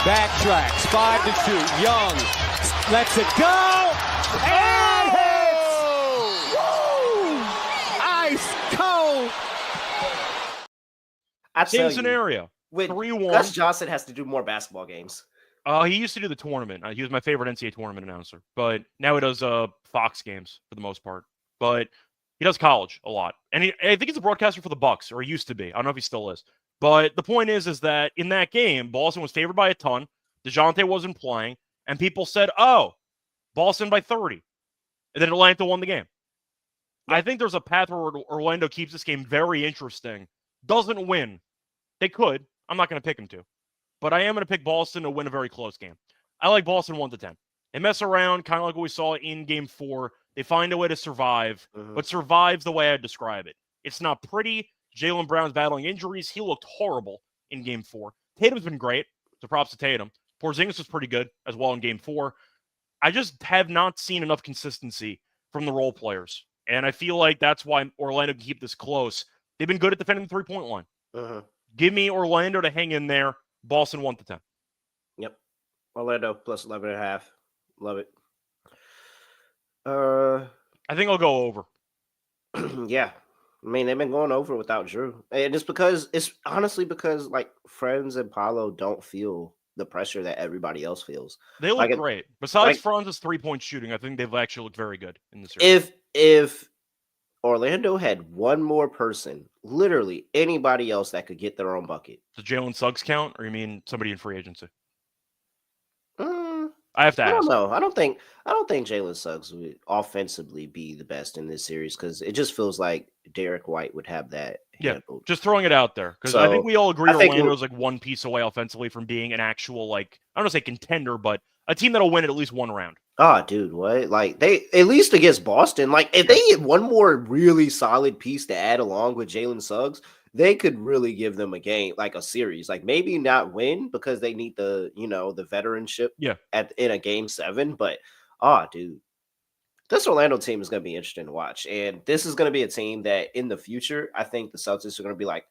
Backtracks. 5 to shoot. Young lets it go. And hits! Woo! Ice cold. Same scenario. 3-1. Gus Johnson has to do more basketball games. He used to do the tournament. He was my favorite NCAA tournament announcer. But now he does Fox games for the most part. But he does college a lot. And I think he's a broadcaster for the Bucks, or he used to be. I don't know if he still is. But the point is that in that game, Boston was favored by a ton. DeJounte wasn't playing. And people said, oh, Boston by 30. And then Atlanta won the game. I think there's a path where Orlando keeps this game very interesting. Doesn't win. They could. I'm not going to pick them to. But I am going to pick Boston to win a very close game. I like Boston 1-10. They mess around, kind of like what we saw in Game 4. They find a way to survive, but survive's the way I describe it. It's not pretty. Jaylen Brown's battling injuries. He looked horrible in Game 4. Tatum's been great, so props to Tatum. Porzingis was pretty good as well in Game 4. I just have not seen enough consistency from the role players, and I feel like that's why Orlando can keep this close. They've been good at defending the 3-point line. Uh-huh. Give me Orlando to hang in there. Boston 1-10. Yep. Orlando plus 11.5. Love it. Uh, I think I'll go over. yeah. I mean, they've been going over without Drew. And it's honestly because like Friends and Paolo don't feel the pressure that everybody else feels. They look Like, great. Besides like- Franz's 3-point shooting, I think they've actually looked very good in the series. If Orlando had one more person, literally anybody else that could get their own bucket. Does Jalen Suggs count, or you mean somebody in free agency? Mm, I have to I ask. don't know. I don't think Jalen Suggs would offensively be the best in this series because it just feels like Derek White would have that handled. Just throwing it out there because I think So, we all agree I think Orlando's like one piece away offensively from being an actual, like, I don't want to say contender, but a team that'll win at least one round. Oh, dude, what? Like they at least against Boston, like if they get one more really solid piece to add along with Jalen Suggs, they could really give them a game, like a series. Like maybe not win because they need the veteranship in a game 7. But dude, this Orlando team is gonna be interesting to watch. And this is gonna be a team that in the future, I think the Celtics are gonna be like,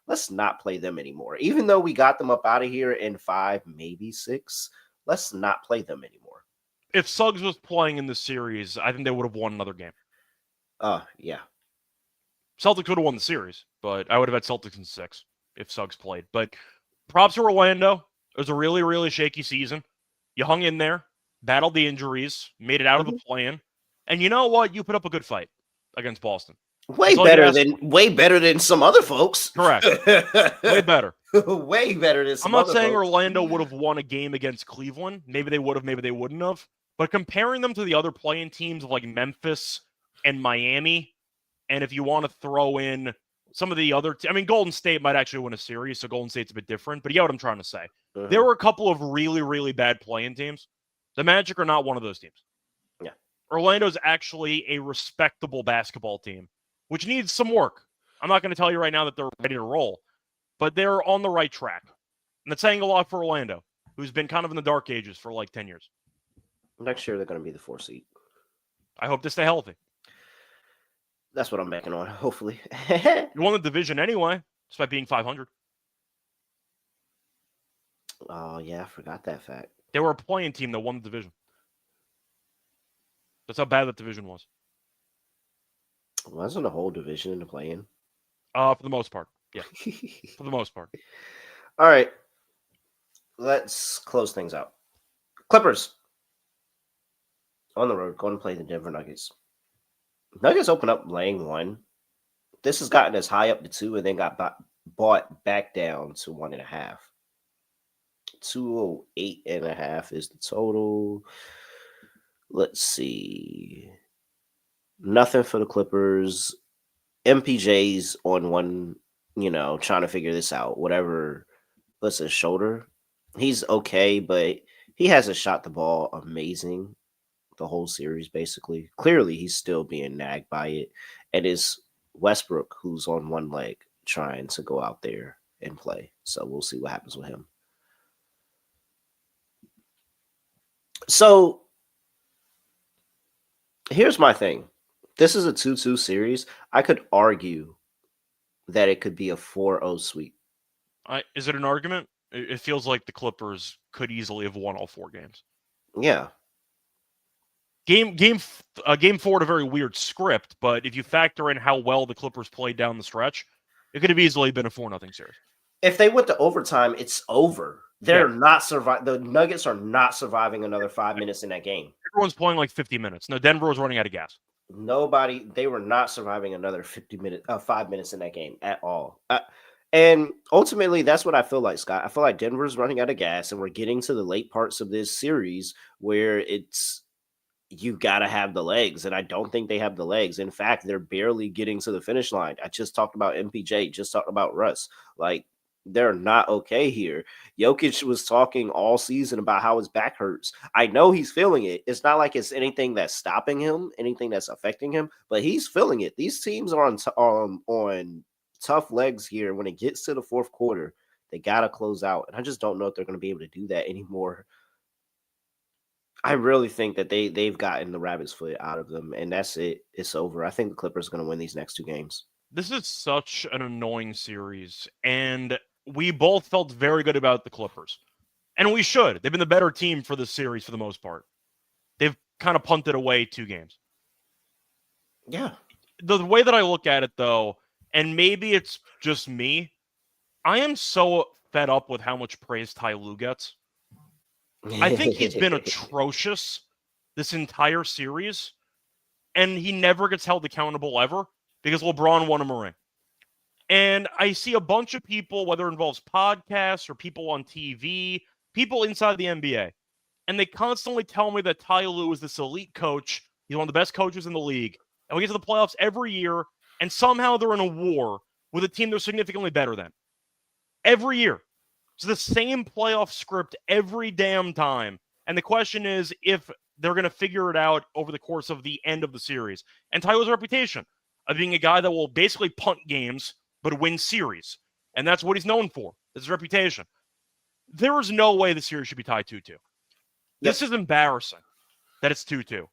let's not play them anymore. Even though we got them up out of here in 5, maybe 6, let's not play them anymore. If Suggs was playing in the series, I think they would have won another game. Yeah. Celtics would have won the series, but I would have had Celtics in 6 if Suggs played. But props to Orlando. It was a really, really shaky season. You hung in there, battled the injuries, made it out of the play-in. And you know what? You put up a good fight against Boston. Way better than some other folks. Correct. Way better. Way better than some I'm not other saying folks. Orlando would have won a game against Cleveland. Maybe they would have, maybe they wouldn't have. But comparing them to the other play-in teams like Memphis and Miami, and if you want to throw in some of the other I mean, Golden State might actually win a series, so Golden State's a bit different. But you know what I'm trying to say. Uh-huh. There were a couple of really, really bad play-in teams. The Magic are not one of those teams. Yeah. Orlando's actually a respectable basketball team, which needs some work. I'm not going to tell you right now that they're ready to roll, but they're on the right track. And that's saying a lot for Orlando, who's been kind of in the dark ages for like 10 years. Next year, they're going to be the 4 seed. I hope to stay healthy. That's what I'm banking on, hopefully. You won the division anyway, despite being 500. Oh, yeah, I forgot that fact. They were a play-in team that won the division. That's how bad that division was. Wasn't a whole division in the play-in? For the most part. Yeah. For the most part. All right. Let's close things out. Clippers. On the road, going to play the Denver Nuggets. Nuggets open up laying 1. This has gotten as high up to 2 and then got bought back down to 1.5. 208.5 is the total. Let's see. Nothing for the Clippers. MPJ's on one, trying to figure this out. Whatever. What's his shoulder? He's okay, but he hasn't shot the ball amazing the whole series, basically. Clearly, he's still being nagged by it. And it's Westbrook who's on one leg trying to go out there and play. So we'll see what happens with him. So here's my thing. This is a 2-2 series. I could argue that it could be a 4-0 sweep. Is it an argument? It feels like the Clippers could easily have won all 4 games. Yeah. Game 4 had a very weird script, but if you factor in how well the Clippers played down the stretch, it could have easily been a 4-0 series. If they went to overtime, it's over. They're not surviving. The Nuggets are not surviving another 5 minutes in that game. Everyone's playing like 50 minutes. No, Denver was running out of gas. They were not surviving another 5 minutes in that game at all. And ultimately, that's what I feel like, Scott. I feel like Denver's running out of gas, and we're getting to the late parts of this series where you got to have the legs, and I don't think they have the legs. In fact, they're barely getting to the finish line. I just talked about MPJ, just talked about Russ. Like, they're not okay here. Jokic was talking all season about how his back hurts. I know he's feeling it. It's not like it's anything that's stopping him, anything that's affecting him, but he's feeling it. These teams are on tough legs here. When it gets to the fourth quarter, they got to close out, and I just don't know if they're going to be able to do that anymore. I really think that they've gotten the rabbit's foot out of them, and that's it. It's over. I think the Clippers are going to win these next 2 games. This is such an annoying series, and we both felt very good about the Clippers. And we should. They've been the better team for this series for the most part. They've kind of punted away 2 games. Yeah. The way that I look at it, though, and maybe it's just me, I am so fed up with how much praise Ty Lue gets. I think he's been atrocious this entire series, and he never gets held accountable ever because LeBron won him a ring. And I see a bunch of people, whether it involves podcasts or people on TV, people inside the NBA, and they constantly tell me that Ty Lue is this elite coach. He's one of the best coaches in the league. And we get to the playoffs every year, and somehow they're in a war with a team they're significantly better than. Every year. It's the same playoff script every damn time. And the question is if they're going to figure it out over the course of the end of the series. And Ty Lue's reputation of being a guy that will basically punt games but win series. And that's what he's known for. That's his reputation. There is no way the series should be tied 2-2. This is embarrassing that it's 2-2.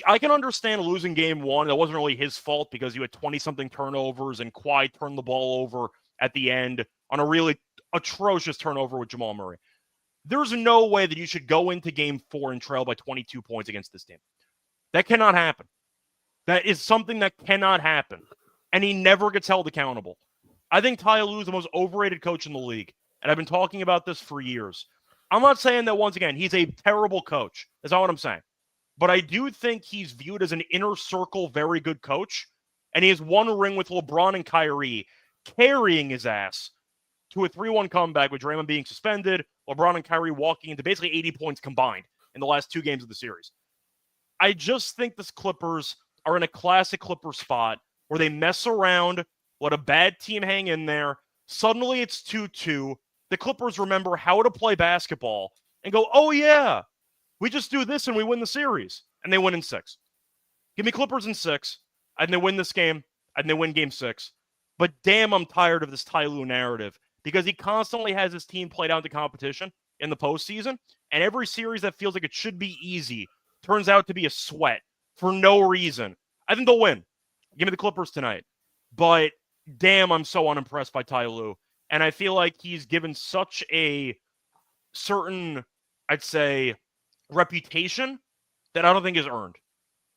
I can understand losing game 1. That wasn't really his fault because you had 20-something turnovers and Kawhi turned the ball over at the end on a really atrocious turnover with Jamal Murray. There's no way that you should go into game 4 and trail by 22 points against this team. That cannot happen. That is something that cannot happen. And he never gets held accountable. I think Ty Lue is the most overrated coach in the league. And I've been talking about this for years. I'm not saying that, once again, he's a terrible coach. That's not what I'm saying. But I do think he's viewed as an inner circle, very good coach. And he has won a ring with LeBron and Kyrie, carrying his ass to a 3-1 comeback with Draymond being suspended, LeBron and Kyrie walking into basically 80 points combined in the last 2 games of the series. I just think the Clippers are in a classic Clipper spot where they mess around, let a bad team hang in there. Suddenly it's 2-2. The Clippers remember how to play basketball and go, oh yeah, we just do this and we win the series. And they win in 6. Give me Clippers in 6, and they win this game, and they win game 6. But damn, I'm tired of this Ty Lue narrative because he constantly has his team play down to competition in the postseason, and every series that feels like it should be easy turns out to be a sweat for no reason. I think they'll win. Give me the Clippers tonight. But damn, I'm so unimpressed by Ty Lue. And I feel like he's given such a certain, I'd say, reputation that I don't think is earned.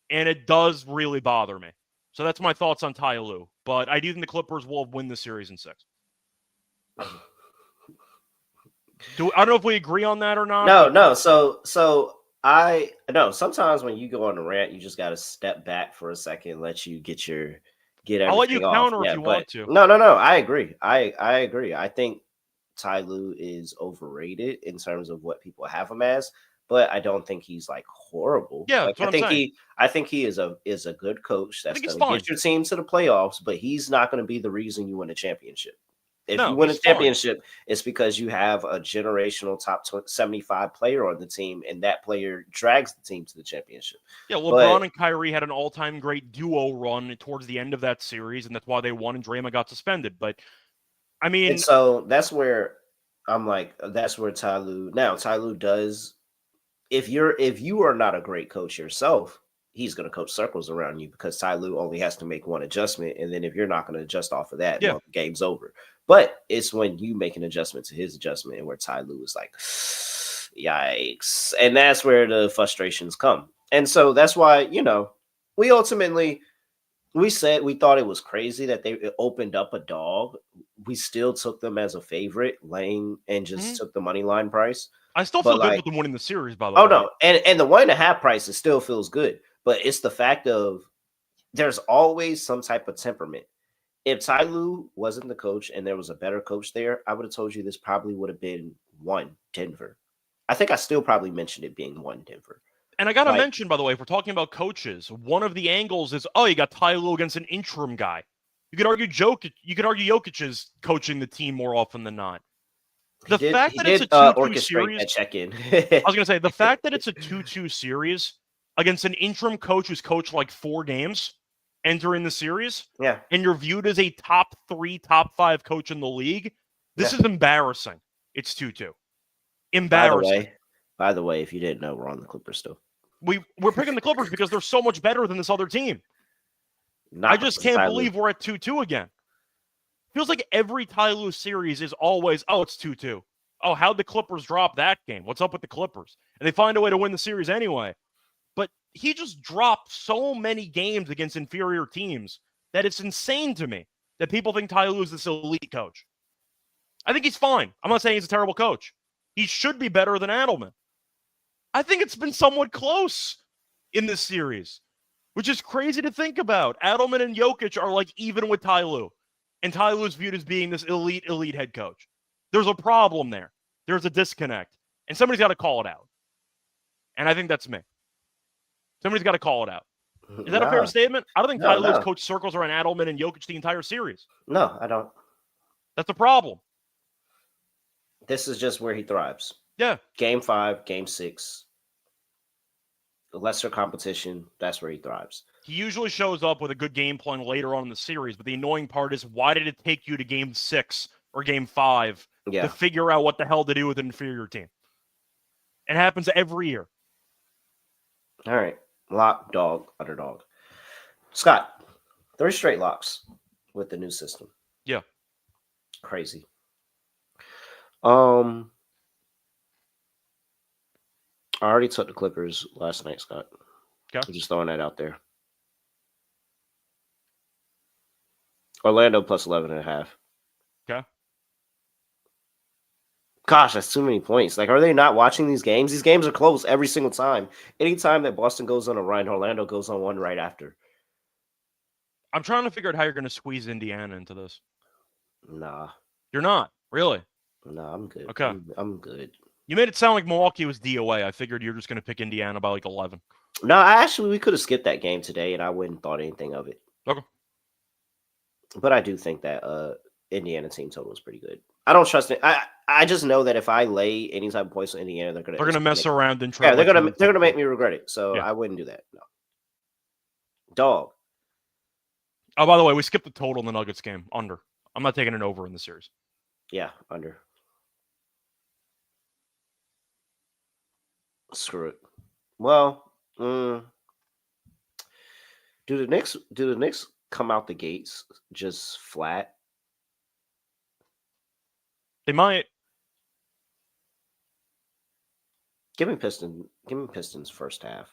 And it does really bother me. So that's my thoughts on Ty Lue. But I do think the Clippers will win the series in 6. I don't know if we agree on that or not. No. So I know sometimes when you go on a rant, you just got to step back for a second, let you get everything I'll let you off. counter if you want to. No. I agree. I agree. I think Ty Lue is overrated in terms of what people have him as, but I don't think he's like horrible. Yeah, like, that's what I'm saying. I think he is a good coach that's going to fine. get your team to the playoffs, but he's not going to be the reason you win a championship. If No, you win a he's fine. championship, it's because you have a generational top 75 player on the team, and that player drags the team to the championship. Yeah, LeBron and Kyrie had an all-time great duo run towards the end of that series, and that's why they won and Draymond got suspended. But, I mean... And so that's where I'm like, that's where Ty Lue... Now, Ty Lue does... If you are not a great coach yourself, he's going to coach circles around you because Ty Lue only has to make one adjustment, and then if you're not going to adjust off of that, well, the game's over. But it's when you make an adjustment to his adjustment and where Ty Lue is like, yikes. And that's where the frustrations come. And so that's why, we said we thought it was crazy that they opened up a dog. We still took them as a favorite, laying, and just took the money line price. I still feel good with them winning the series, by the way. Oh, no. And the 1.5 price, it still feels good. But it's the fact of there's always some type of temperament. If Ty Lue wasn't the coach and there was a better coach there, I would have told you this probably would have been 1 Denver. I think I still probably mentioned it being 1 Denver. And I got to mention, by the way, if we're talking about coaches, one of the angles is, you got Ty Lue against an interim guy. You could argue Jokic is coaching the team more often than not. The fact that it's a 2-2 series, check-in. I was going to say, the fact that it's a 2-2 series against an interim coach who's coached like 4 games entering the series, and you're viewed as a top 3, top 5 coach in the league, this is embarrassing. It's 2-2. Embarrassing. By the way, if you didn't know, we're on the Clippers still. We're picking the Clippers because they're so much better than this other team. I just can't believe we're at 2-2 again. Feels like every Ty Lue series is always, it's 2-2. Oh, how'd the Clippers drop that game? What's up with the Clippers? And they find a way to win the series anyway. But he just dropped so many games against inferior teams that it's insane to me that people think Ty Lue is this elite coach. I think he's fine. I'm not saying he's a terrible coach. He should be better than Adelman. I think it's been somewhat close in this series, which is crazy to think about. Adelman and Jokic are like even with Ty Lue. And Ty Lue is viewed as being this elite head coach. There's a problem there. There's a disconnect. And somebody's got to call it out. And I think that's me. Somebody's got to call it out. Is that a fair statement? I don't think Ty Lue's coach circles around Adelman and Jokic the entire series. No, I don't. That's a problem. This is just where he thrives. Yeah. Game 5, Game 6. The lesser competition, that's where he thrives. He usually shows up with a good game plan later on in the series, but the annoying part is, why did it take you to Game 6 or Game 5 to figure out what the hell to do with an inferior team? It happens every year. All right. Lock, dog, underdog. Scott, 3 straight locks with the new system. Yeah. Crazy. I already took the Clippers last night, Scott. Okay. I'm just throwing that out there. Orlando plus 11.5. Okay. Gosh, that's too many points. Like, are they not watching these games? These games are close every single time. Anytime that Boston goes on a run, Orlando goes on one right after. I'm trying to figure out how you're going to squeeze Indiana into this. Nah. You're not? Really? Nah, I'm good. Okay. I'm good. You made it sound like Milwaukee was DOA. I figured you're just going to pick Indiana by like 11. No, we could have skipped that game today, and I wouldn't thought anything of it. Okay. But I do think that Indiana team total is pretty good. I don't trust it. I just know that if I lay any type of points on Indiana, they're gonna mess around and try. Yeah, they're gonna make me regret it. So I wouldn't do that. No. Dog. Oh, by the way, we skipped the total in the Nuggets game. Under. I'm not taking an over in the series. Yeah, under. Screw it. Well, do the Knicks come out the gates just flat? They might. Give me Pistons first half.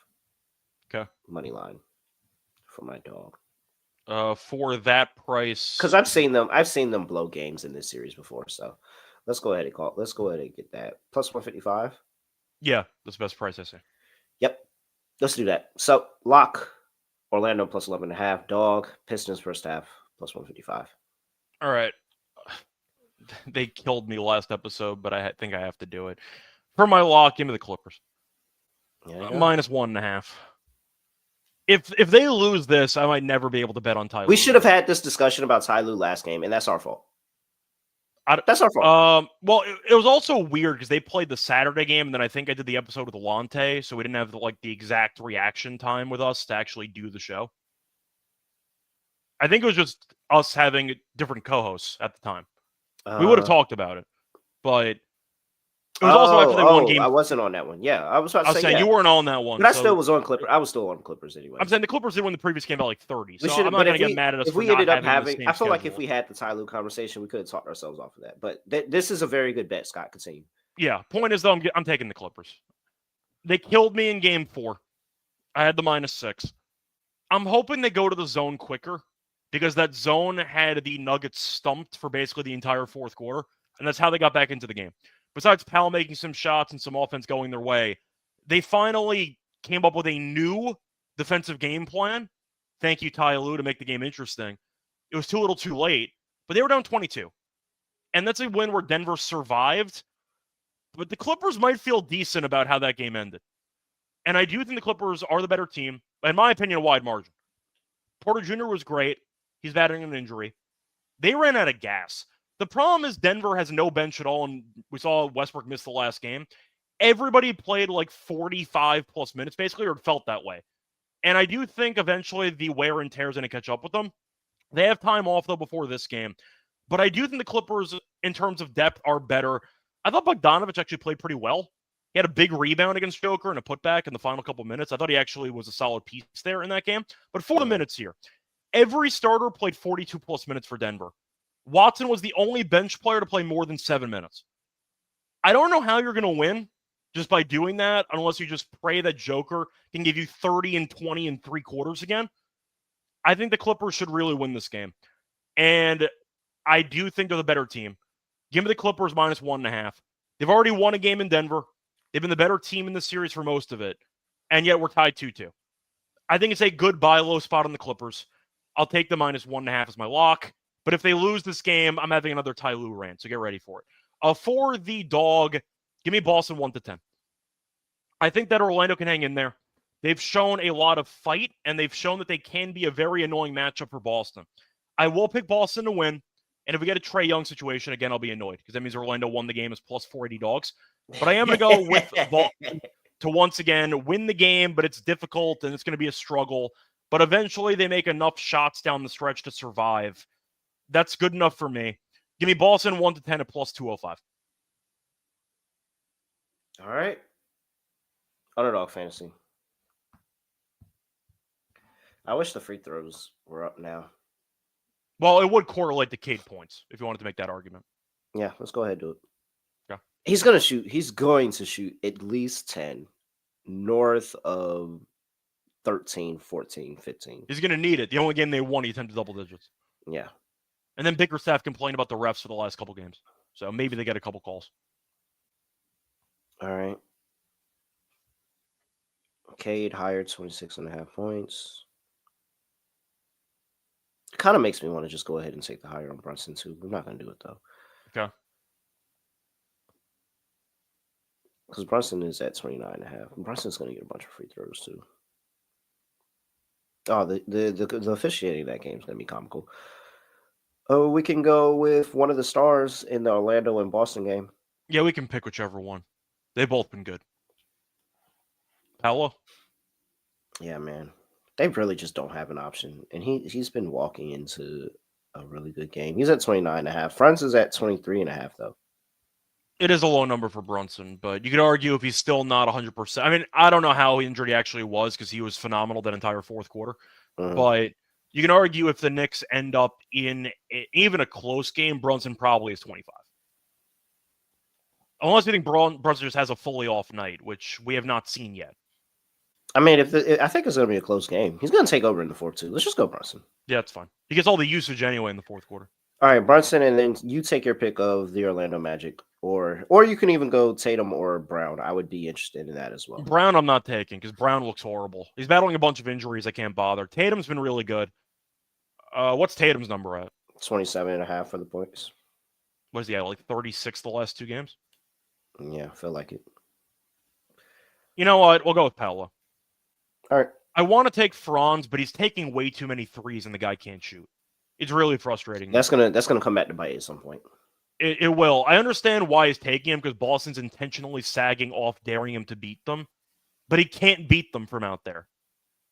Okay. Money line for my dog. For that price, because I've seen them blow games in this series before. So let's go ahead and get that plus 155. Yeah, that's the best price I see. Yep, let's do that. So lock Orlando plus 11.5. Dog Pistons first half plus 155. All right. They killed me last episode, but I think I have to do it. For my lock, give me the Clippers. Minus 1.5. If they lose this, I might never be able to bet on Ty Lue. We should have had this discussion about Ty Lue last game, and that's our fault. That's our fault. Well, it was also weird because they played the Saturday game, and then I think I did the episode with Lonte, so we didn't have the exact reaction time with us to actually do the show. I think it was just us having different co-hosts at the time. We would have talked about it, but it was also after they won game. I wasn't on that one. Yeah, I was about to say saying you weren't on that one. But I still was on Clippers. I was still on Clippers anyway. I'm saying the Clippers did win the previous game by like 30. So I'm not going to get mad at us. If we ended up having, I feel like if we had the Ty Lue conversation, we could have talked ourselves off of that. But this is a very good bet, Scott. Continue. Yeah. Point is though, I'm taking the Clippers. They killed me in game 4. I had the -6. I'm hoping they go to the zone quicker because that zone had the Nuggets stumped for basically the entire fourth quarter, and that's how they got back into the game. Besides Powell making some shots and some offense going their way, they finally came up with a new defensive game plan. Thank you, Ty Lue, to make the game interesting. It was too little too late, but they were down 22. And that's a win where Denver survived, but the Clippers might feel decent about how that game ended. And I do think the Clippers are the better team, in my opinion, a wide margin. Porter Jr. was great. He's battling an injury. They ran out of gas. The problem is Denver has no bench at all, and we saw Westbrook miss the last game. Everybody played like 45-plus minutes, basically, or it felt that way. And I do think eventually the wear and tear is going to catch up with them. They have time off, though, before this game. But I do think the Clippers, in terms of depth, are better. I thought Bogdanovich actually played pretty well. He had a big rebound against Joker and a putback in the final couple minutes. I thought he actually was a solid piece there in that game. But for the minutes here, Every starter played 42-plus minutes for Denver. Watson was the only bench player to play more than 7 minutes. I don't know how you're going to win just by doing that, unless you just pray that Joker can give you 30 and 20 and 3/4 again. I think the Clippers should really win this game. And I do think they're the better team. Give me the Clippers minus 1.5. They've already won a game in Denver. They've been the better team in the series for most of it. And yet we're tied 2-2. I think it's a good buy low spot on the Clippers. I'll take the minus 1.5 as my lock. But if they lose this game, I'm having another Ty Lue rant, so get ready for it. For the dog, give me Boston 1-10. I think that Orlando can hang in there. They've shown a lot of fight, and they've shown that they can be a very annoying matchup for Boston. I will pick Boston to win, and if we get a Trae Young situation, again, I'll be annoyed, because that means Orlando won the game as plus 480 dogs. But I am going to go with Boston to once again win the game, but it's difficult, and it's going to be a struggle. But eventually, they make enough shots down the stretch to survive. That's good enough for me. Give me Boston 1-10 at plus 205. All right. Underdog Fantasy. I wish the free throws were up now. Well, it would correlate to Cade points if you wanted to make that argument. Yeah, let's go ahead and do it. Yeah. He's going to shoot at least 10, north of 13, 14, 15. He's going to need it. The only game they won, he attempted double digits. Yeah. And then Bickerstaff complained about the refs for the last couple games. So maybe they get a couple calls. All right. Cade hired 26.5 points. It kind of makes me want to just go ahead and take the higher on Brunson, too. We're not going to do it, though. Okay. Because Brunson is at 29.5. Brunson's going to get a bunch of free throws, too. Oh, the officiating of that game is going to be comical. Oh, we can go with one of the stars in the Orlando and Boston game. Yeah, we can pick whichever one. They've both been good. Paolo? Yeah, man. They really just don't have an option. And he's been walking into a really good game. He's at 29.5. Franz is at 23.5, though. It is a low number for Brunson, but you could argue if he's still not 100%. I mean, I don't know how injured he actually was because he was phenomenal that entire fourth quarter. Mhm. But you can argue if the Knicks end up in even a close game, Brunson probably is 25. Unless you think Brunson just has a fully off night, which we have not seen yet. I mean, I think it's going to be a close game. He's going to take over in the fourth, too. Let's just go Brunson. Yeah, it's fine. He gets all the usage anyway in the fourth quarter. All right, Brunson, and then you take your pick of the Orlando Magic. Or you can even go Tatum or Brown. I would be interested in that as well. Brown I'm not taking because Brown looks horrible. He's battling a bunch of injuries. I can't bother. Tatum's been really good. What's Tatum's number at? 27.5 for the points. What is he at, like 36 the last two games? Yeah, I feel like it. You know what? We'll go with Paolo. All right. I want to take Franz, but he's taking way too many threes and the guy can't shoot. It's really frustrating. That's gonna come back to bite at some point. It will. I understand why he's taking him because Boston's intentionally sagging off, daring him to beat them. But he can't beat them from out there.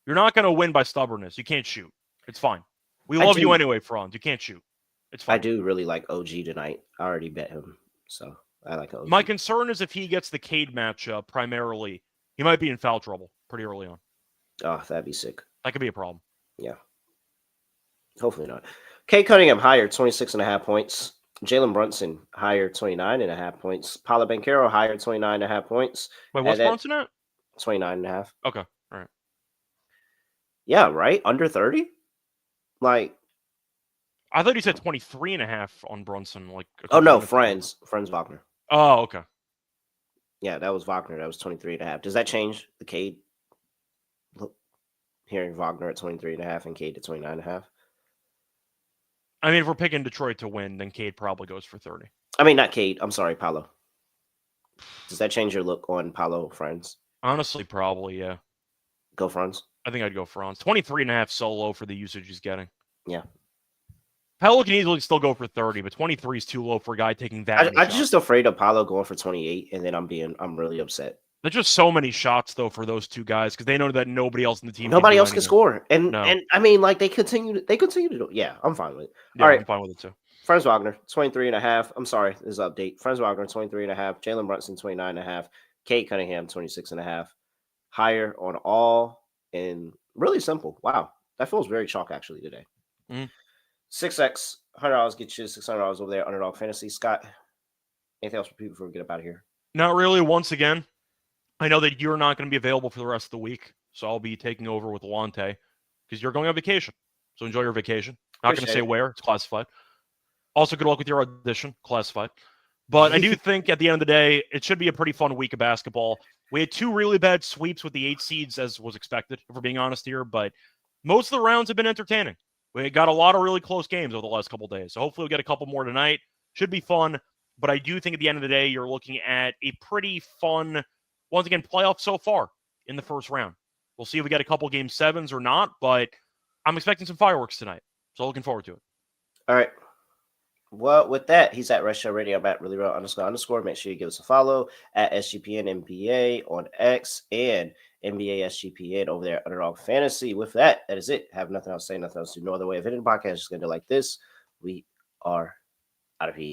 You're not going to win by stubbornness. You can't shoot. It's fine. We love you anyway, Franz. You can't shoot. It's fine. I do really like OG tonight. I already bet him. So I like OG. My concern is if he gets the Cade matchup primarily, he might be in foul trouble pretty early on. Oh, that'd be sick. That could be a problem. Yeah. Hopefully not. Cade Cunningham higher, 26.5 points. Jalen Brunson higher, 29.5 points. Paolo Banchero higher, 29.5 points. Wait, what's Brunson at? 29.5. Okay. All right. Yeah, right? Under 30? Like, I thought you said 23.5 on Brunson. oh, no, Franz Wagner. Oh, okay. Yeah, that was Wagner. That was 23.5. Does that change the Cade? Look, hearing Wagner at 23.5 and Cade at 29.5. I mean, if we're picking Detroit to win, then Cade probably goes for 30. I mean, not Cade. I'm sorry, Paolo. Does that change your look on Paolo Franz? Honestly, probably, yeah. Go Franz. I think I'd go Franz. 23.5 so low for the usage he's getting. Yeah. Paolo can easily still go for 30, but 23 is too low for a guy taking that. I'm just afraid of Paolo going for 28, and then I'm really upset. There's just so many shots though for those two guys because they know that nobody else in the team. Nobody else can score, and No. and I mean, like they continue to do. Yeah, I'm fine with it. Yeah, All right, I'm fine with it too. Franz Wagner 23.5. I'm sorry, this is update. Franz Wagner 23.5. Jalen Brunson 29.5. Cade Cunningham 26.5. Higher on all, and really simple. Wow, That feels very chalk actually today. Mhm. 6x, $100 get you $600 over there. Underdog Fantasy. Scott, anything else for people before we get up out of here? Not really. Once again, I know that you're not going to be available for the rest of the week, so I'll be taking over with Lonte because you're going on vacation. So enjoy your vacation. Not going to say where. It's classified. Also, good luck with your audition. Classified. But I do think at the end of the day, it should be a pretty fun week of basketball. We had 2 really bad sweeps with the 8 seeds, as was expected, if we're being honest here. But most of the rounds have been entertaining. We got a lot of really close games over the last couple of days. So hopefully we'll get a couple more tonight. Should be fun. But I do think at the end of the day, you're looking at a pretty fun, once again, playoff so far in the first round. We'll see if we get a couple game 7s or not. But I'm expecting some fireworks tonight. So looking forward to it. All right. Well, with that, he's at Red Show Radio. I'm at really real __. Make sure you give us a follow at SGPN NBA on X and NBA SGPN over there at Underdog Fantasy. With that, that is it. Have nothing else to say, nothing else to do. No other way of hitting the podcast. Just going to do like this. We are out of here.